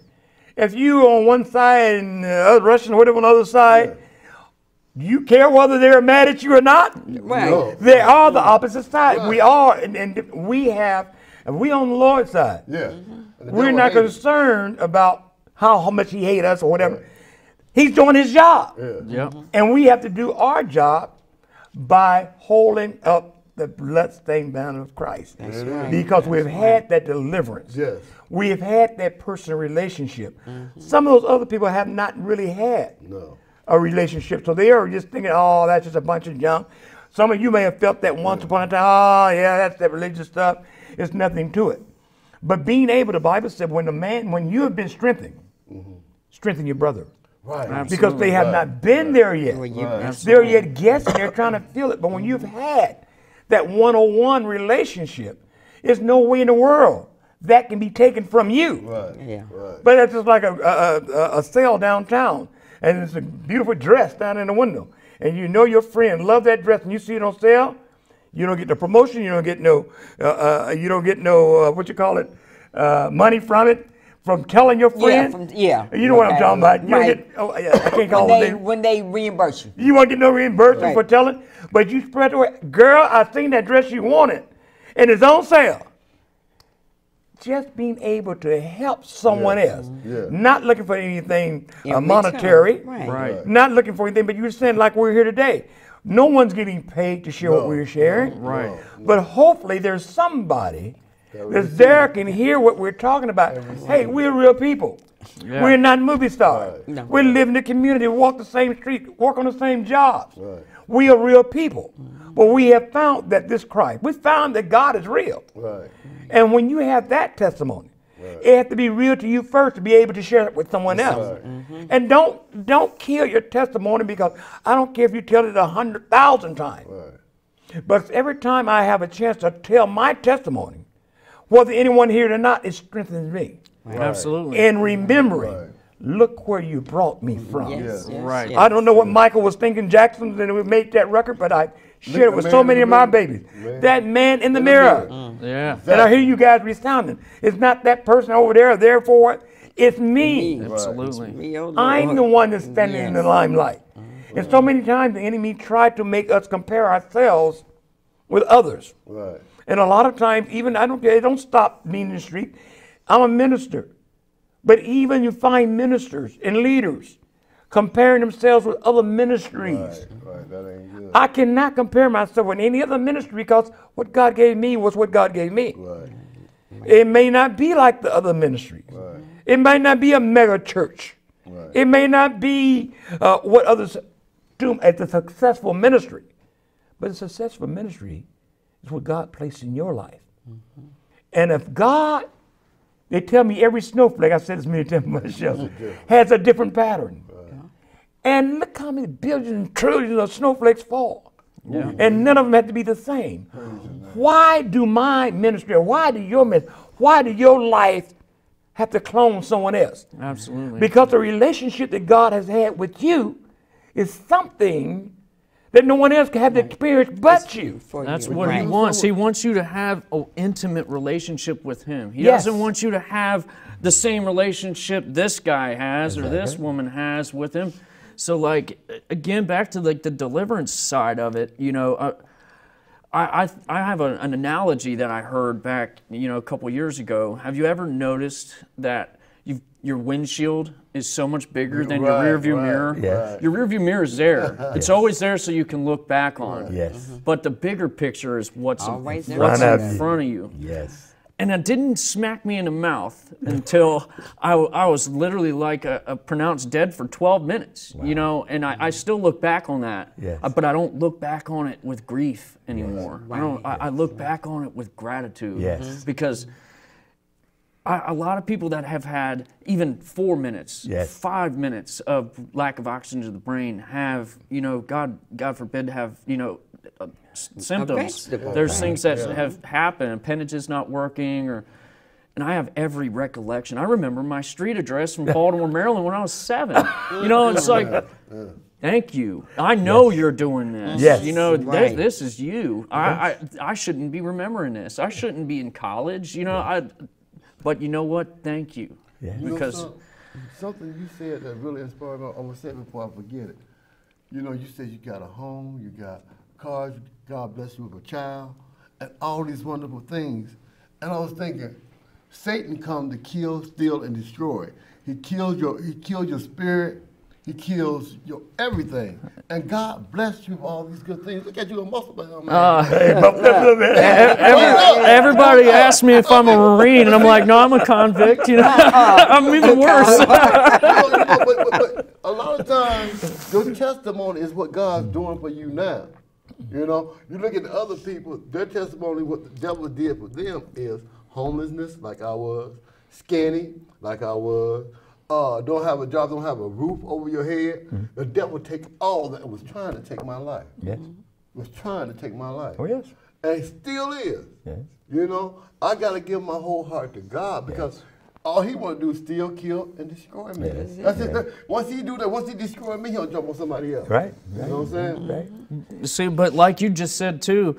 Speaker 3: If you on one side and the other Russian or whatever on the other side, do you care whether they're mad at you or not?
Speaker 4: Right.
Speaker 5: No.
Speaker 3: They are the opposite side.
Speaker 5: Right.
Speaker 3: We are, and we have, and we on the Lord's side.
Speaker 5: Yeah. And the
Speaker 3: We're
Speaker 5: devil
Speaker 3: not
Speaker 5: hates it.
Speaker 3: concerned about how much he hates us or whatever. He's doing his job.
Speaker 6: Yep.
Speaker 3: And we have to do our job by holding up the bloodstained banner of Christ.
Speaker 4: That's right.
Speaker 3: Because we've had that deliverance.
Speaker 5: Yes.
Speaker 3: We have had that personal relationship. Some of those other people have not really had
Speaker 5: No.
Speaker 3: a relationship. So they are just thinking, oh, that's just a bunch of junk. Some of you may have felt that once upon a time, oh, yeah, that's that religious stuff. It's nothing to it. But being able, the Bible said, when you have been strengthened, strengthen your brother.
Speaker 5: Right.
Speaker 3: Because they have not been there yet.
Speaker 4: Well, you-
Speaker 3: They're yet guessing, they're trying to feel it. But when you've had that 101 relationship, there's no way in the world that can be taken from you.
Speaker 5: Right.
Speaker 4: Yeah.
Speaker 5: Right.
Speaker 3: But it's just like a sale downtown, and it's a beautiful dress down in the window, and you know your friend love that dress, and you see it on sale. You don't get the promotion. You don't get no. What you call it? Money from it. From telling your friend. You know what I'm talking about. You don't
Speaker 4: Right.
Speaker 3: get. Oh yeah, I can't call it.
Speaker 4: When they reimburse you.
Speaker 3: You won't get no reimbursement
Speaker 4: Right.
Speaker 3: for telling, but you spread the word. Girl, I seen that dress you wanted, and it's on sale. Just being able to help someone else, not looking for anything
Speaker 4: In
Speaker 3: monetary,
Speaker 4: return.
Speaker 6: Right.
Speaker 3: not looking for anything, but you're saying like we're here today. No one's getting paid to share what we're sharing.
Speaker 6: Right.
Speaker 3: But hopefully there's somebody that's there can hear what we're talking about. Hey, we're real people.
Speaker 6: Yeah.
Speaker 3: We're not movie stars.
Speaker 4: No.
Speaker 3: We live in the community, walk the same street, work on the same jobs.
Speaker 5: Right.
Speaker 3: We are real people. But we have found that this Christ, we found that God is real.
Speaker 5: Right.
Speaker 3: And when you have that testimony, it has to be real to you first to be able to share it with someone else. And don't kill your testimony, because I don't care if you tell it 100,000 times.
Speaker 5: Right.
Speaker 3: But every time I have a chance to tell my testimony, whether anyone here or not, it strengthens me.
Speaker 6: Absolutely.
Speaker 3: And remembering, look where you brought me from.
Speaker 4: Yes, yes,
Speaker 6: Right.
Speaker 4: yes.
Speaker 3: I don't know what Michael was thinking Jackson when we made that record, but I shared it with so many of my babies. That man in the mirror.
Speaker 6: Yeah.
Speaker 3: And I hear you guys resounding. It's not that person over there, therefore, it's me.
Speaker 6: Absolutely.
Speaker 4: Me, oh Lord.
Speaker 3: I'm the one that's standing in the limelight. And so many times the enemy tried to make us compare ourselves with others.
Speaker 5: Right.
Speaker 3: And a lot of times, even I don't care, it don't stop me in the street. I'm a minister. But even you find ministers and leaders comparing themselves with other ministries.
Speaker 5: Right, that ain't good.
Speaker 3: I cannot compare myself with any other ministry because what God gave me was what God gave me.
Speaker 5: Right,
Speaker 3: It may not be like the other ministries.
Speaker 5: right,
Speaker 3: It might not be a mega church.
Speaker 5: right.
Speaker 3: It may not be what others do as a successful ministry. But a successful ministry is what God placed in your life. And if God, they tell me every snowflake, I've said this many times myself, has a different pattern. And look how many billions and trillions of snowflakes fall.
Speaker 6: Yeah.
Speaker 3: And none of them have to be the same. Why do my ministry, or why do your ministry, why do your life have to clone someone else?
Speaker 6: Absolutely.
Speaker 3: Because the relationship that God has had with you is something that no one else can have the experience but you.
Speaker 6: That's what he wants. He wants you to have an intimate relationship with him. He
Speaker 3: Yes.
Speaker 6: doesn't want you to have the same relationship this guy has or this woman has with him. So, like, again, back to like the deliverance side of it, you know, I have an analogy that I heard back, you know, a couple years ago. Have you ever noticed that your windshield is so much bigger than your rearview mirror?
Speaker 3: Yes.
Speaker 6: Your rearview mirror is there. It's always there so you can look back on it.
Speaker 3: Yes.
Speaker 6: But the bigger picture is what's
Speaker 4: Always
Speaker 6: in
Speaker 4: there.
Speaker 6: front of you.
Speaker 3: Yes.
Speaker 6: And it didn't smack me in the mouth until I was literally like a pronounced dead for 12 minutes, you know, and I still look back on that,
Speaker 3: Yes.
Speaker 6: but I don't look back on it with grief anymore. I look back on it with gratitude.
Speaker 3: Yes.
Speaker 6: Because a lot of people that have had even 4 minutes,
Speaker 3: Yes.
Speaker 6: 5 minutes of lack of oxygen to the brain have, you know, God forbid, have, you know, symptoms.
Speaker 4: vegetable.
Speaker 6: There's things that have happened, appendages not working, and I have every recollection. I remember my street address from Baltimore, Maryland when I was 7. You know, it's like, thank you. I know you're doing this.
Speaker 3: Yes.
Speaker 6: You know,
Speaker 4: Right.
Speaker 6: this is you. I shouldn't be remembering this. I shouldn't be in college. You know, but you know what? Thank you.
Speaker 3: Yeah.
Speaker 5: You know,
Speaker 6: Because
Speaker 5: something you said that really inspired me, I'm going to say it before I forget it. You know, you said you got a home, you got cars, God bless you with a child, and all these wonderful things. And I was thinking, Satan come to kill, steal, and destroy. He kills your spirit. He kills your everything. And God bless you with all these good things. Look at you, a muscle man.
Speaker 3: Hey, bump that a little bit.
Speaker 6: everybody asks me if I'm a Marine, and I'm like, no, I'm a convict. You know, I'm even worse.
Speaker 5: But a lot of times, your testimony is what God's doing for you now. You know, you look at the other people, their testimony, what the devil did for them is homelessness, like I was, skinny, like I was, don't have a job, don't have a roof over your head. The devil take all that and was trying to take my life.
Speaker 3: Yes.
Speaker 5: Was trying to take my life.
Speaker 3: Oh, yes.
Speaker 5: And it still is.
Speaker 3: Yes.
Speaker 5: You know, I got to give my whole heart to God because all he want to do is steal, kill, and destroy me.
Speaker 3: Yes.
Speaker 5: That's it. Once he do that, once he destroy me, he'll jump on somebody else.
Speaker 3: Right.
Speaker 5: You know what I'm saying?
Speaker 3: Right.
Speaker 6: See, but like you just said too,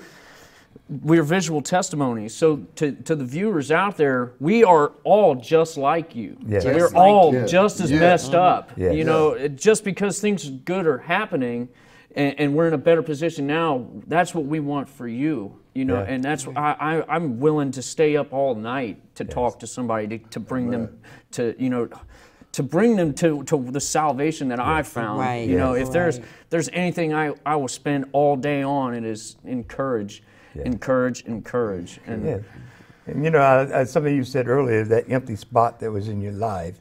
Speaker 6: we're visual testimonies. So to the viewers out there, we are all just like you.
Speaker 3: Yes.
Speaker 6: We're
Speaker 3: Just
Speaker 6: all
Speaker 5: like you.
Speaker 6: just as
Speaker 5: Yeah.
Speaker 6: messed up.
Speaker 3: Yes.
Speaker 6: You know, just because things good are happening and we're in a better position now, that's what we want for you. You know,
Speaker 3: Yeah.
Speaker 6: and that's I'm willing to stay up all night to talk to somebody to bring them to, you know, to bring them to the salvation that I found.
Speaker 4: Right.
Speaker 6: You know,
Speaker 4: Yes.
Speaker 6: if there's anything I will spend all day on, it is encourage. Encourage. And
Speaker 3: Yes. And you know, something you said earlier, that empty spot that was in your life,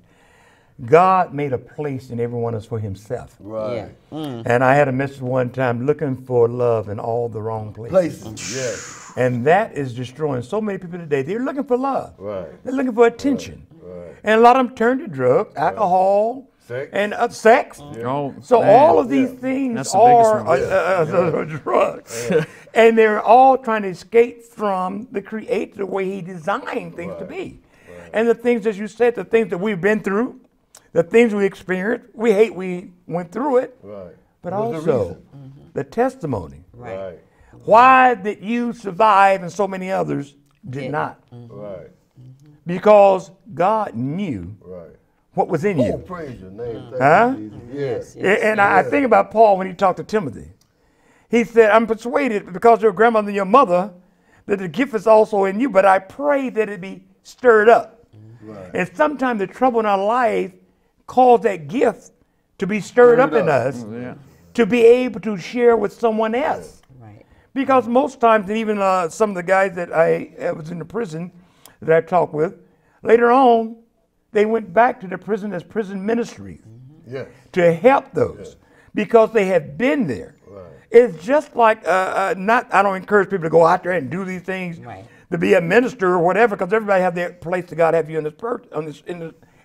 Speaker 3: God made a place in every one of us for himself.
Speaker 5: Right.
Speaker 3: And I had a message one time, looking for love in all the wrong places.
Speaker 5: Places, yes.
Speaker 3: And that is destroying so many people today. They're looking for love.
Speaker 5: Right.
Speaker 3: They're looking for attention.
Speaker 5: Right.
Speaker 3: And a lot of them turn to drugs, alcohol,
Speaker 5: Sex.
Speaker 3: and sex.
Speaker 6: oh,
Speaker 3: So
Speaker 6: man.
Speaker 3: all of these things
Speaker 6: That's the biggest
Speaker 3: are drugs. And they're all trying to escape from the Creator, the way he designed things to be. And the things, as you said, the things that we've been through, the things we experienced, we hate we went through it,
Speaker 5: Right.
Speaker 3: but
Speaker 5: There's a
Speaker 3: also
Speaker 5: reason.
Speaker 3: the testimony.
Speaker 5: Right.
Speaker 3: Why did you survive and so many others did not?
Speaker 5: Right.
Speaker 3: Because God knew
Speaker 5: Right.
Speaker 3: what was in
Speaker 5: Oh,
Speaker 3: you.
Speaker 5: praise your name. Thank
Speaker 3: Huh?
Speaker 5: you, Jesus.
Speaker 4: Yes.
Speaker 3: And I think about Paul when he talked to Timothy. He said, I'm persuaded because your grandmother and your mother that the gift is also in you, but I pray that it be stirred up.
Speaker 5: Right.
Speaker 3: And sometimes the trouble in our life calls that gift to be stirred up in us, to be able to share with someone else.
Speaker 4: Right.
Speaker 3: Because most times, and even some of the guys that I was in the prison that I talked with, later on, they went back to the prison as prison ministries to help those because they have been there.
Speaker 5: Right.
Speaker 3: It's just like, I don't encourage people to go out there and do these things to be a minister or whatever, because everybody have their place that God have you in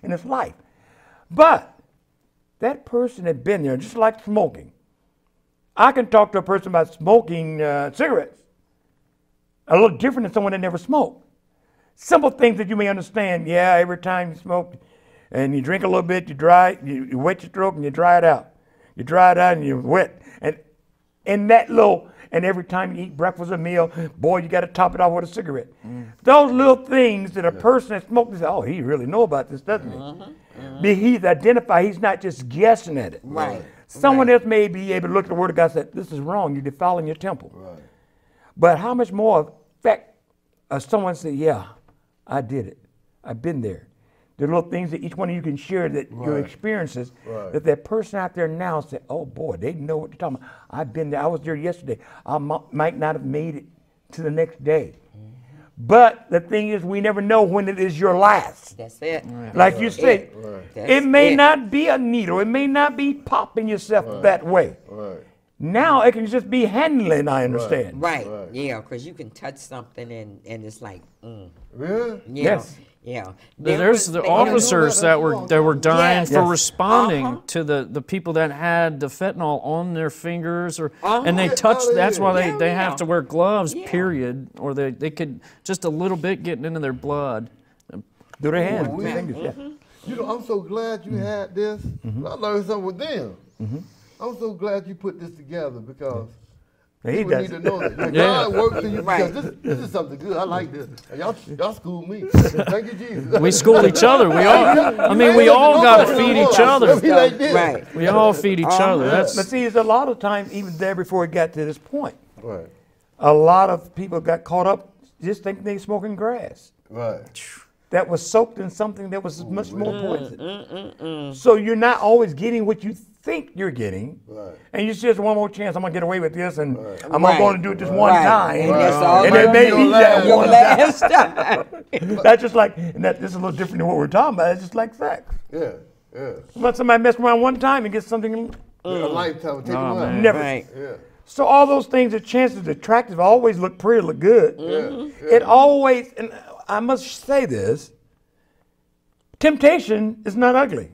Speaker 3: this life. But that person had been there, just like smoking. I can talk to a person about smoking cigarettes a little different than someone that never smoked. Simple things that you may understand. Yeah, every time you smoke and you drink a little bit, you wet your throat and you dry it out. You dry it out and you wet. And every time you eat breakfast or meal, boy, you got to top it off with a cigarette. Those little things that a person that smokes, say, oh, he really know about this, doesn't he? He's identified. He's not just guessing at it.
Speaker 4: Right.
Speaker 3: Someone else may be able to look at the Word of God and say, this is wrong. You're defiling your temple.
Speaker 5: Right.
Speaker 3: But how much more effect someone say, yeah, I did it. I've been there. The little things that each one of you can share, that your experiences, that person out there now say, oh boy, they know what they're talking about. I've been there. I was there yesterday. I might not have made it to the next day. But the thing is, we never know when it is your last.
Speaker 4: That's it.
Speaker 3: Like you said, it may not be a needle. It may not be popping yourself that way.
Speaker 5: Right.
Speaker 3: Now it can just be handling, I understand.
Speaker 4: Right. Yeah, because you can touch something and it's like,
Speaker 5: Really?
Speaker 3: Yes.
Speaker 4: Yeah.
Speaker 6: There's the officers that were dying for
Speaker 3: Yes.
Speaker 6: responding to the people that had the fentanyl on their fingers, and they touched. That's why they have to wear gloves. Period. Or they could just a little bit getting into their blood.
Speaker 3: Do their hands, fingers,
Speaker 5: You know, I'm so glad you had this. I learned something with them. I'm so glad you put this together because people need to know that. God works in you because this is something good. I like this. And y'all school me. Thank you, Jesus.
Speaker 6: We school each other. We all. I mean, we all got to feed each other.
Speaker 4: Right.
Speaker 6: We all feed each other.
Speaker 3: But see, it's a lot of times, even there before it got to this point,
Speaker 5: Right.
Speaker 3: a lot of people got caught up just thinking they smoking grass.
Speaker 5: Right.
Speaker 3: That was soaked in something that was much more poison. So you're not always getting what you think you're getting.
Speaker 5: Right.
Speaker 3: And you just one more chance, I'm going to get away with this, and I'm going to do it this one time.
Speaker 4: And that's all
Speaker 3: And it may be that
Speaker 4: your
Speaker 3: one
Speaker 4: last time.
Speaker 3: That's just like, and this is a little different than what we're talking about. It's just like sex.
Speaker 5: Yeah. Yeah.
Speaker 3: But somebody mess around one time and get something.
Speaker 5: A lifetime. Take
Speaker 6: Oh,
Speaker 5: it
Speaker 6: man.
Speaker 3: Never.
Speaker 4: Right.
Speaker 5: Yeah.
Speaker 3: So all those things, the chances attractive, always look pretty, look good. It always, and I must say this, temptation is not ugly.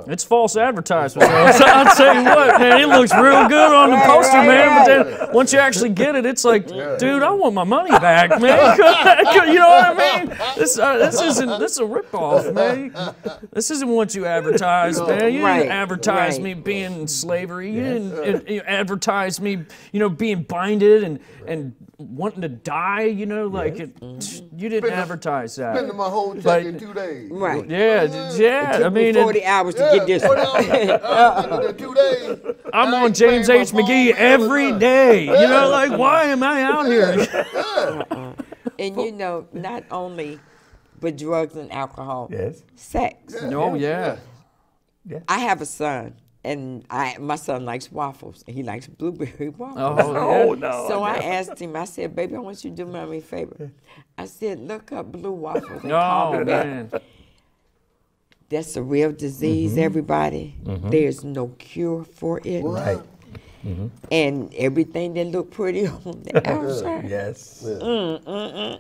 Speaker 6: It's false advertisement. I'll tell you what, man, it looks real good on the poster, man. But then once you actually get it, it's like, dude, I want my money back, man. You know what I mean? This is a ripoff, man. This isn't what you advertise, man. You didn't advertise me being in slavery. You didn't advertise me, being binded and wanting to die. You didn't advertise that.
Speaker 5: Spending my whole check in 2 days.
Speaker 4: Right.
Speaker 6: Yeah. I mean,
Speaker 4: 40 hours to get this.
Speaker 5: 40 hours. 2 days.
Speaker 6: I'm on James H. McGee every day. Why am I out here?
Speaker 4: And not only but drugs and alcohol.
Speaker 3: Yes.
Speaker 4: Sex.
Speaker 6: Oh, yeah.
Speaker 4: I have a son, and my son likes waffles, and he likes blueberry waffles.
Speaker 6: Oh,
Speaker 3: no.
Speaker 4: So I asked him, I said, baby, I want you to do me a favor. I said, look up blue waffles and call me back.
Speaker 6: Man.
Speaker 4: That's a real disease, everybody. There's no cure for it.
Speaker 3: Right.
Speaker 4: And everything that look pretty on the outside.
Speaker 3: Yes.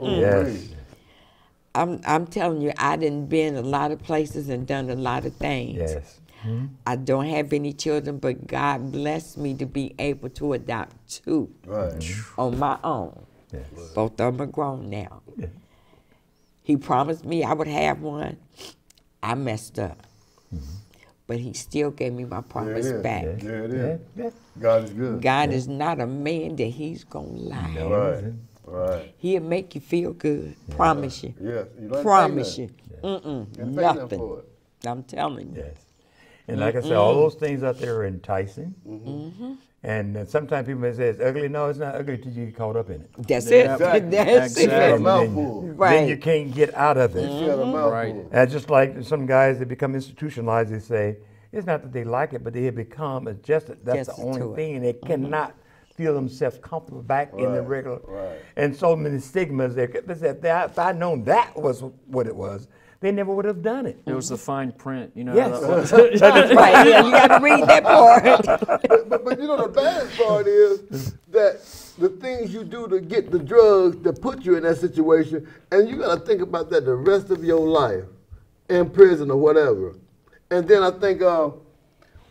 Speaker 5: Yes.
Speaker 4: I'm telling you, I done been a lot of places and done a lot of things.
Speaker 3: Yes.
Speaker 4: I don't have any children, but God blessed me to be able to adopt 2 on my own.
Speaker 3: Yes.
Speaker 4: Both of them are grown now. He promised me I would have one. I messed up. But he still gave me my promise back.
Speaker 5: There it is.
Speaker 3: Yeah.
Speaker 5: God is good.
Speaker 4: God is not a man that he's going to lie.
Speaker 5: Right.
Speaker 4: He'll make you feel good. Promise you.
Speaker 5: Yes. You don't
Speaker 4: Promise
Speaker 5: pay
Speaker 4: you.
Speaker 5: nothing. You pay nothing
Speaker 4: Nothing.
Speaker 5: for it.
Speaker 4: I'm telling you.
Speaker 3: Yes. And like I said, all those things out there are enticing. And sometimes people may say it's ugly. No, it's not ugly until you get caught up in it.
Speaker 4: That's it.
Speaker 5: Exactly.
Speaker 4: That's
Speaker 5: It's a
Speaker 4: it.
Speaker 5: mouthful.
Speaker 4: Right.
Speaker 3: Then you can't get out of it.
Speaker 5: It's a mouthful.
Speaker 6: Right.
Speaker 3: And just like some guys that become institutionalized, they say, it's not that they like it, but they have become adjusted. That's
Speaker 4: Adjusted
Speaker 3: the only
Speaker 4: to it.
Speaker 3: thing. And they cannot feel themselves comfortable back in the
Speaker 5: Right,
Speaker 3: regular.
Speaker 5: right.
Speaker 3: And so many stigmas. If I'd known that was what it was, they never would have done it.
Speaker 6: It was the fine print, you know.
Speaker 3: Yes.
Speaker 4: Right. Yeah, you got to read that part.
Speaker 5: But you know the bad part is that the things you do to get the drugs that put you in that situation, and you got to think about that the rest of your life, in prison or whatever. And then I think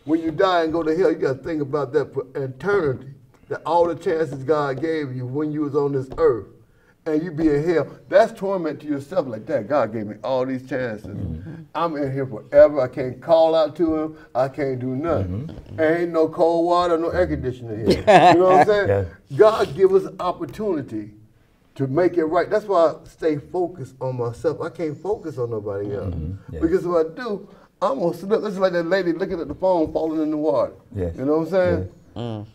Speaker 5: when you die and go to hell, you got to think about that for eternity. That all the chances God gave you when you was on this earth, and you be in hell, that's torment to yourself. Like that, God gave me all these chances. I'm in here forever. I can't call out to him. I can't do nothing. Ain't no cold water, no air conditioning here. You know what I'm saying?
Speaker 3: Yeah.
Speaker 5: God give us an opportunity to make it right. That's why I stay focused on myself. I can't focus on nobody else.
Speaker 3: Yeah.
Speaker 5: Because if I do, I'm gonna slip. That's like that lady looking at the phone falling in the water.
Speaker 3: Yes.
Speaker 5: You know what I'm saying?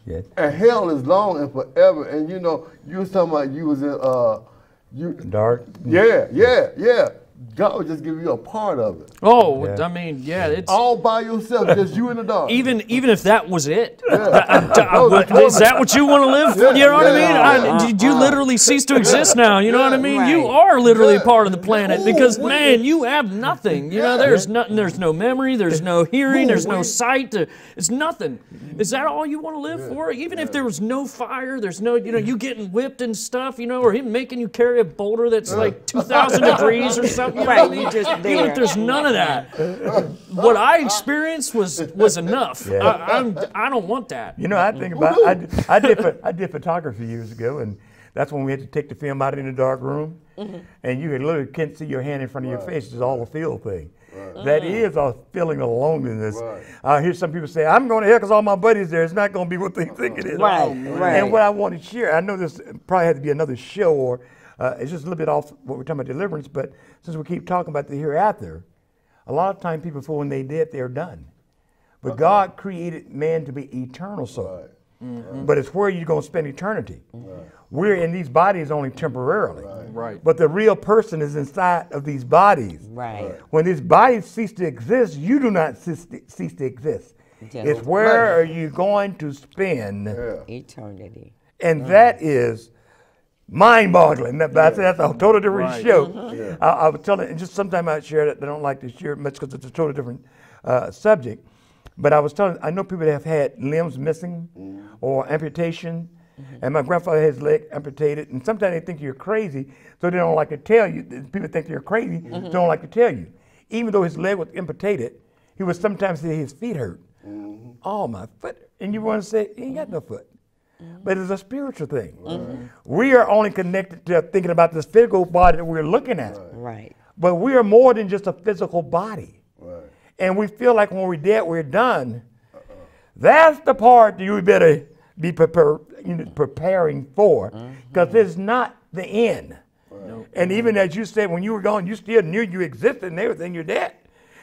Speaker 3: Yes.
Speaker 5: And hell is long and forever. And you know, you was talking about you was in
Speaker 3: Dark.
Speaker 5: yeah. God would just give you a part of it.
Speaker 6: Oh,
Speaker 3: Yeah.
Speaker 6: I mean, yeah, it's
Speaker 5: All by yourself, just you in the dark.
Speaker 6: even if that was it. Is
Speaker 5: was
Speaker 6: that what you want to live for? You know what
Speaker 5: Yeah.
Speaker 6: I mean? You literally cease to exist now. You know what I mean?
Speaker 4: Right.
Speaker 6: You are literally
Speaker 5: Yeah.
Speaker 6: part of the planet because,
Speaker 5: Ooh,
Speaker 6: man, you have nothing. You know, there's nothing. There's no memory. There's no hearing. There's no sight. It's nothing. Is that all you want to live for? Even if there was no fire, there's no, you getting whipped and stuff, or him making you carry a boulder that's like 2,000 degrees or something. You know what I
Speaker 4: Right,
Speaker 6: mean?
Speaker 4: you just
Speaker 6: Even if
Speaker 4: there.
Speaker 6: there's none of that, what I experienced was enough.
Speaker 3: Yeah.
Speaker 6: I don't want that.
Speaker 3: I think about I did photography years ago, and that's when we had to take the film out in the dark room, and you literally can't see your hand in front of your face. It's all a feel thing. That is a feeling of loneliness. I hear some people say, "I'm going to hell because all my buddies there." It's not going to be what they think it is.
Speaker 4: Right, right.
Speaker 3: And what I want to share, I know this probably had to be another show, or it's just a little bit off what we're talking about deliverance, but since we keep talking about the hereafter, a lot of times people feel when they dead, they're done. But God created man to be eternal soul. But it's where you're going to spend eternity. We're in these bodies only temporarily.
Speaker 6: Right.
Speaker 3: But the real person is inside of these bodies.
Speaker 4: Right.
Speaker 3: When these bodies cease to exist, you do not cease to exist.
Speaker 4: Yeah.
Speaker 3: It's where are you going to spend,
Speaker 4: Eternity.
Speaker 3: and that is mind-boggling. That's a totally different show. I was telling, and just sometimes I share it. I don't like to share it much because it's a totally different subject. But I was telling, I know people that have had limbs missing or amputation, and my grandfather had his leg amputated, and sometimes they think you're crazy, so they don't like to tell you. People think you're crazy, so they don't like to tell you. Even though his leg was amputated, he would sometimes say his feet hurt. Oh, my foot. And you want to say, he ain't got no foot. But it's a spiritual thing. We are only connected to thinking about this physical body that we're looking at.
Speaker 4: Right.
Speaker 3: But we are more than just a physical body. And we feel like when we're dead, we're done. That's the part that you better be preparing for, because it's not the end. And even as you said, when you were gone, you still knew you existed and everything, you're dead.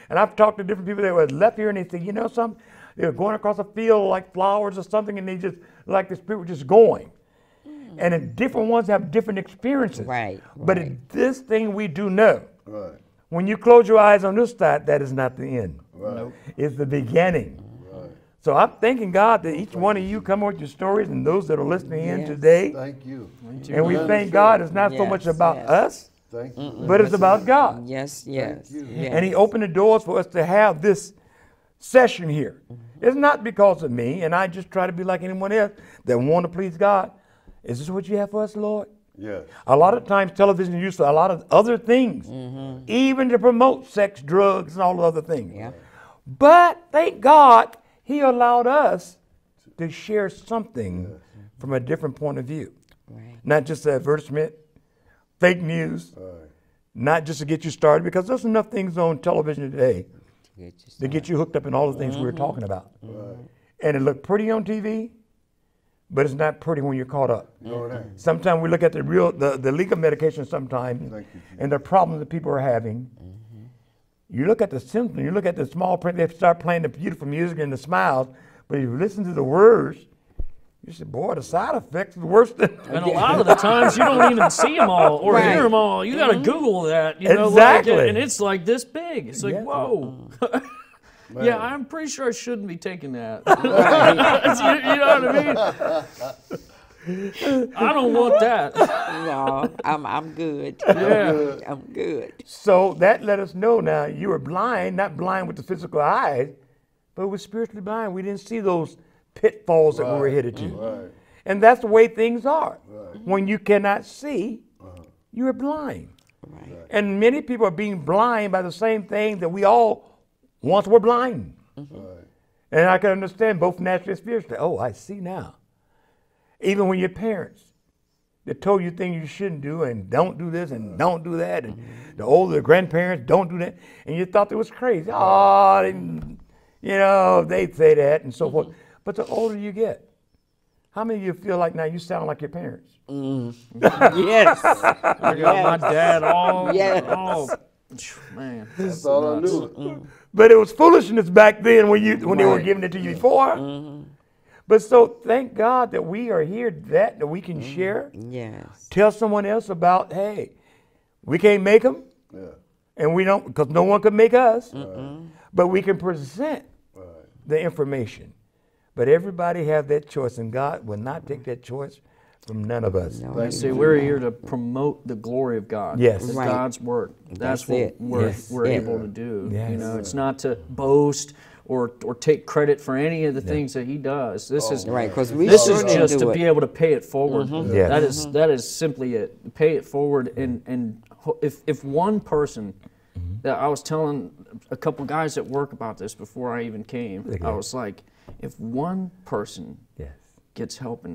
Speaker 3: And I've talked to different people that were left here, and they say, something? They were going across a field like flowers or something, and they just, like the spirit was just going. And then different ones have different experiences.
Speaker 4: Right.
Speaker 3: But this thing we do know. When you close your eyes on this side, that is not the end. It's the beginning. So I'm thanking God that each one of you come with your stories, and those that are listening in today.
Speaker 5: Thank you.
Speaker 3: And we thank God it's not so much about us,
Speaker 5: Thank you.
Speaker 3: but it's about God.
Speaker 4: Yes, yes.
Speaker 3: And he opened the doors for us to have this session here. It's not because of me, and I just try to be like anyone else that want to please God. Is this what you have for us, Lord?
Speaker 5: Yes.
Speaker 3: A lot of times television is used for a lot of other things, even to promote sex, drugs, and all the other things.
Speaker 4: Yeah.
Speaker 3: But thank God he allowed us to share something from a different point of view.
Speaker 4: Right.
Speaker 3: Not just an advertisement, fake news, not just to get you started, because there's enough things on television today to get you hooked up in all the things we're talking about. And it looked pretty on TV, but it's not pretty when you're caught up. Sometimes we look at the legal medication sometimes and the problems that people are having. You look at the symptoms, you look at the small print, they start playing the beautiful music and the smiles, but if you listen to the words, You said, boy, the side effects are worse than.
Speaker 6: And a lot of the times you don't even see them all or
Speaker 4: Right.
Speaker 6: hear them all. You got to Google that. You know,
Speaker 3: Exactly.
Speaker 6: like, and it's like this big. It's like,
Speaker 3: Yeah.
Speaker 6: whoa.
Speaker 5: Man.
Speaker 6: Yeah, I'm pretty sure I shouldn't be taking that. you know what I mean? I don't want that.
Speaker 4: No, I'm good.
Speaker 6: Yeah.
Speaker 4: I'm good.
Speaker 3: So that let us know now you were blind, not blind with the physical eyes, but we're spiritually blind. We didn't see those pitfalls that we were headed to.
Speaker 5: Right.
Speaker 3: And that's the way things are.
Speaker 5: Right.
Speaker 3: When you cannot see, you are blind.
Speaker 4: Right.
Speaker 3: And many people are being blind by the same thing that we all once were blind.
Speaker 5: Right.
Speaker 3: And I can understand both naturally and spiritually. Oh, I see now. Even when your parents, they told you things you shouldn't do and don't do this and don't do that. And the older grandparents don't do that. And you thought it was crazy. Oh, they'd say that and so forth. But the older you get, how many of you feel like now you sound like your parents?
Speaker 4: Yes.
Speaker 6: I got my dad all.
Speaker 4: Yes.
Speaker 6: Man.
Speaker 5: That's all I knew.
Speaker 3: But it was foolishness back then when they were giving it to you before. But so thank God that we are here, that we can share.
Speaker 4: Yes.
Speaker 3: Tell someone else about, hey, we can't make them,
Speaker 5: Yeah.
Speaker 3: and we don't, because no one could make us, but we can present
Speaker 5: Right.
Speaker 3: the information. But everybody have that choice, and God will not take that choice from none of us.
Speaker 4: No,
Speaker 6: See, we're here to promote the glory of God.
Speaker 3: Yes.
Speaker 6: It's
Speaker 4: Right.
Speaker 6: God's work. That's what
Speaker 4: it.
Speaker 6: we're
Speaker 3: Yes.
Speaker 6: able to do.
Speaker 3: Yes.
Speaker 6: You know, it's not to boast or take credit for any of the things that He does. This is
Speaker 4: Right, because we
Speaker 6: this
Speaker 4: sure
Speaker 6: is
Speaker 4: didn't
Speaker 6: just
Speaker 4: do
Speaker 6: to
Speaker 4: it.
Speaker 6: be able to pay it forward.
Speaker 3: Yes.
Speaker 6: That is simply it. Pay it forward, and if one person, that I was telling a couple guys at work about this before I even came.
Speaker 3: Okay.
Speaker 6: I was like, if one person
Speaker 3: Yes.
Speaker 6: gets help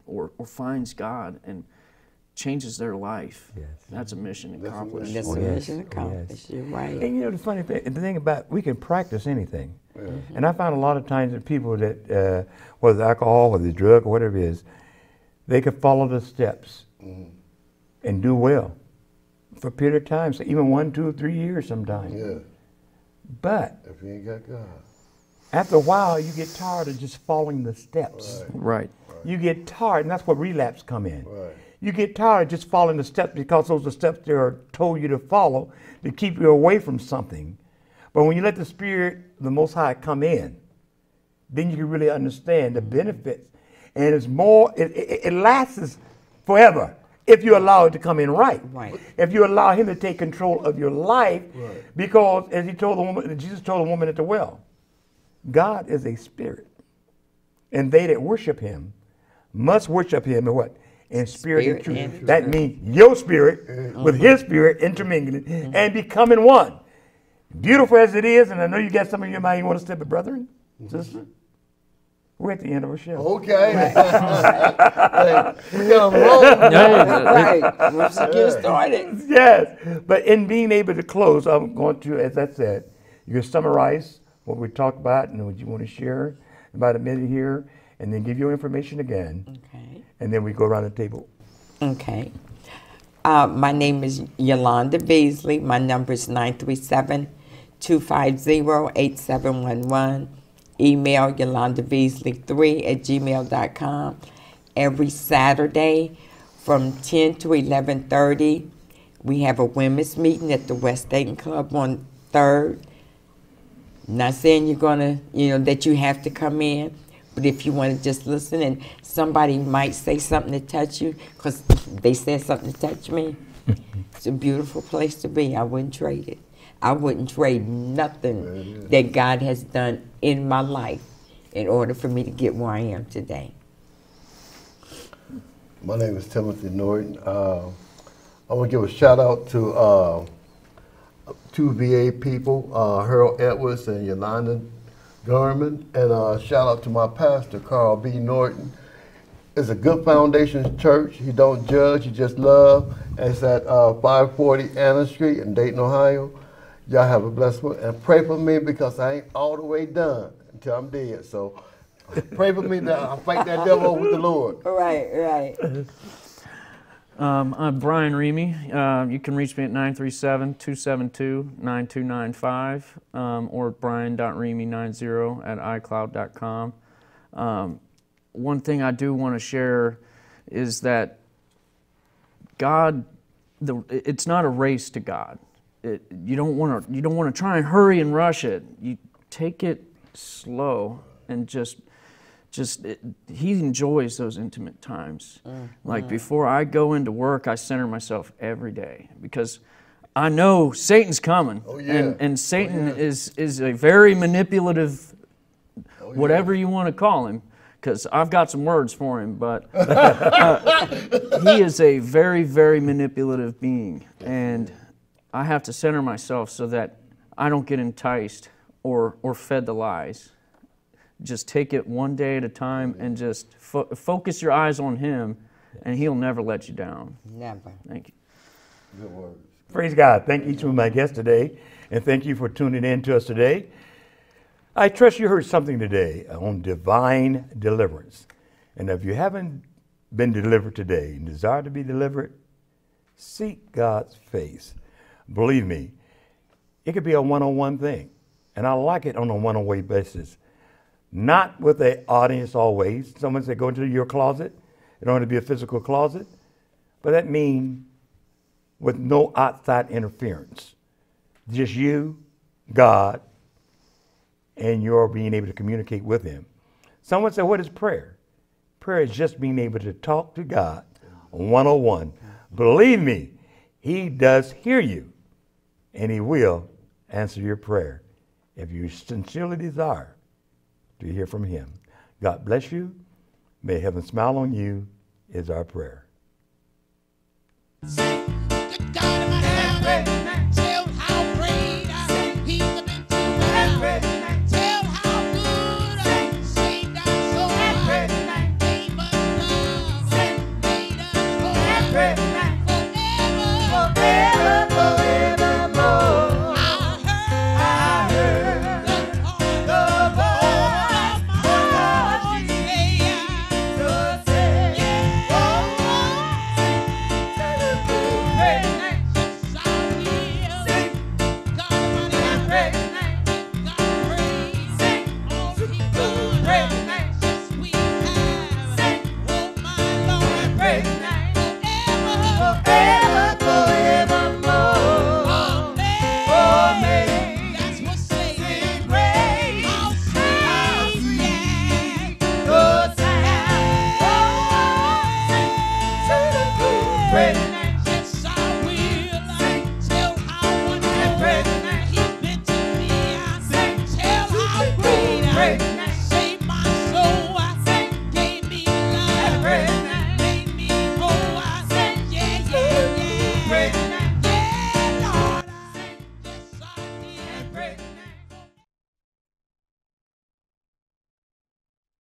Speaker 6: or finds God and changes their life,
Speaker 3: Yes.
Speaker 6: that's a mission
Speaker 5: That's a
Speaker 6: accomplished.
Speaker 4: That's
Speaker 3: Oh,
Speaker 4: a
Speaker 3: yes.
Speaker 4: mission
Speaker 3: Oh,
Speaker 4: accomplished. You're right.
Speaker 3: And you know the funny thing, the thing about, we can practice anything. And I find a lot of times that people that, whether alcohol, whether drug, or whatever it is, they can follow the steps and do well for a period of time, so even 1, 2, 3 years sometimes.
Speaker 5: Yeah.
Speaker 3: But
Speaker 5: If you ain't got God.
Speaker 3: after a while, you get tired of just following the steps.
Speaker 6: Right.
Speaker 3: You get tired, and that's where relapse come in.
Speaker 5: Right.
Speaker 3: You get tired of just following the steps because those are the steps they are told you to follow to keep you away from something. But when you let the Spirit, the Most High, come in, then you can really understand the benefits. And it's more, it lasts forever if you allow it to come in right.
Speaker 4: Right.
Speaker 3: If you allow Him to take control of your life, because as Jesus told the woman at the well, God is a spirit. And they that worship Him must worship Him in what? In spirit and
Speaker 4: Spirit
Speaker 3: truth.
Speaker 4: and
Speaker 3: That means your spirit with His spirit intermingling and becoming one. Beautiful as it is, and I know you got some of your mind you want to step it, brethren, sister. We're at the end of our show.
Speaker 5: Okay. Hey, we got a roll.
Speaker 4: Right. Once you get started.
Speaker 3: Yes, but in being able to close, I'm going to, as I said, you can summarize what we talked about and what you want to share about a minute here, and then give your information again,
Speaker 4: Okay.
Speaker 3: and then we go around the table.
Speaker 4: Okay. My name is Yolanda Veasley. My number is 937-250-8711. Email yolandaveasley3@gmail.com. Every Saturday from 10 to 11:30, we have a women's meeting at the West Dayton Club on 3rd. Not saying you're gonna, that you have to come in, but if you want to just listen and somebody might say something to touch you, because they said something to touch me, it's a beautiful place to be. I wouldn't trade it. I wouldn't trade nothing that God has done in my life in order for me to get where I am today.
Speaker 5: My name is Timothy Norton. I want to give a shout out to two VA people, Harold Edwards and Yolanda Garman, and shout out to my pastor, Carl B. Norton. It's a good foundation church. He don't judge, he just love. And it's at 540 Anna Street in Dayton, Ohio. Y'all have a blessed one. And pray for me because I ain't all the way done until I'm dead. So pray for me that I'll fight that devil with the Lord.
Speaker 4: Right.
Speaker 6: I'm Brian Reamy. You can reach me at 937-272-9295 or brian.reamy90@icloud.com. one thing I do want to share is that God, it's not a race to God. You don't want to try and hurry and rush it. You take it slow and just He enjoys those intimate times. Like before I go into work, I center myself every day because I know Satan's coming.
Speaker 5: Oh, yeah.
Speaker 6: And Satan is a very manipulative, whatever you want to call him, because I've got some words for him, but he is a very, very manipulative being. And I have to center myself so that I don't get enticed or fed the lies. Just take it one day at a time and just focus your eyes on Him, and He'll never let you down.
Speaker 4: Never.
Speaker 6: Thank you.
Speaker 5: Good word.
Speaker 3: Praise God. Thank each of my guests today, and thank you for tuning in to us today. I trust you heard something today on divine deliverance. And if you haven't been delivered today and desire to be delivered, seek God's face. Believe me, it could be a one-on-one thing, and I like it on a one-on-one basis. Not with an audience always. Someone said, go into your closet. It don't have to be a physical closet. But that means with no outside interference. Just you, God, and you're being able to communicate with Him. Someone said, what is prayer? Prayer is just being able to talk to God one-on-one. Believe me, He does hear you, and He will answer your prayer if you sincerely desire to hear from Him. God bless you. May heaven smile on you is our prayer.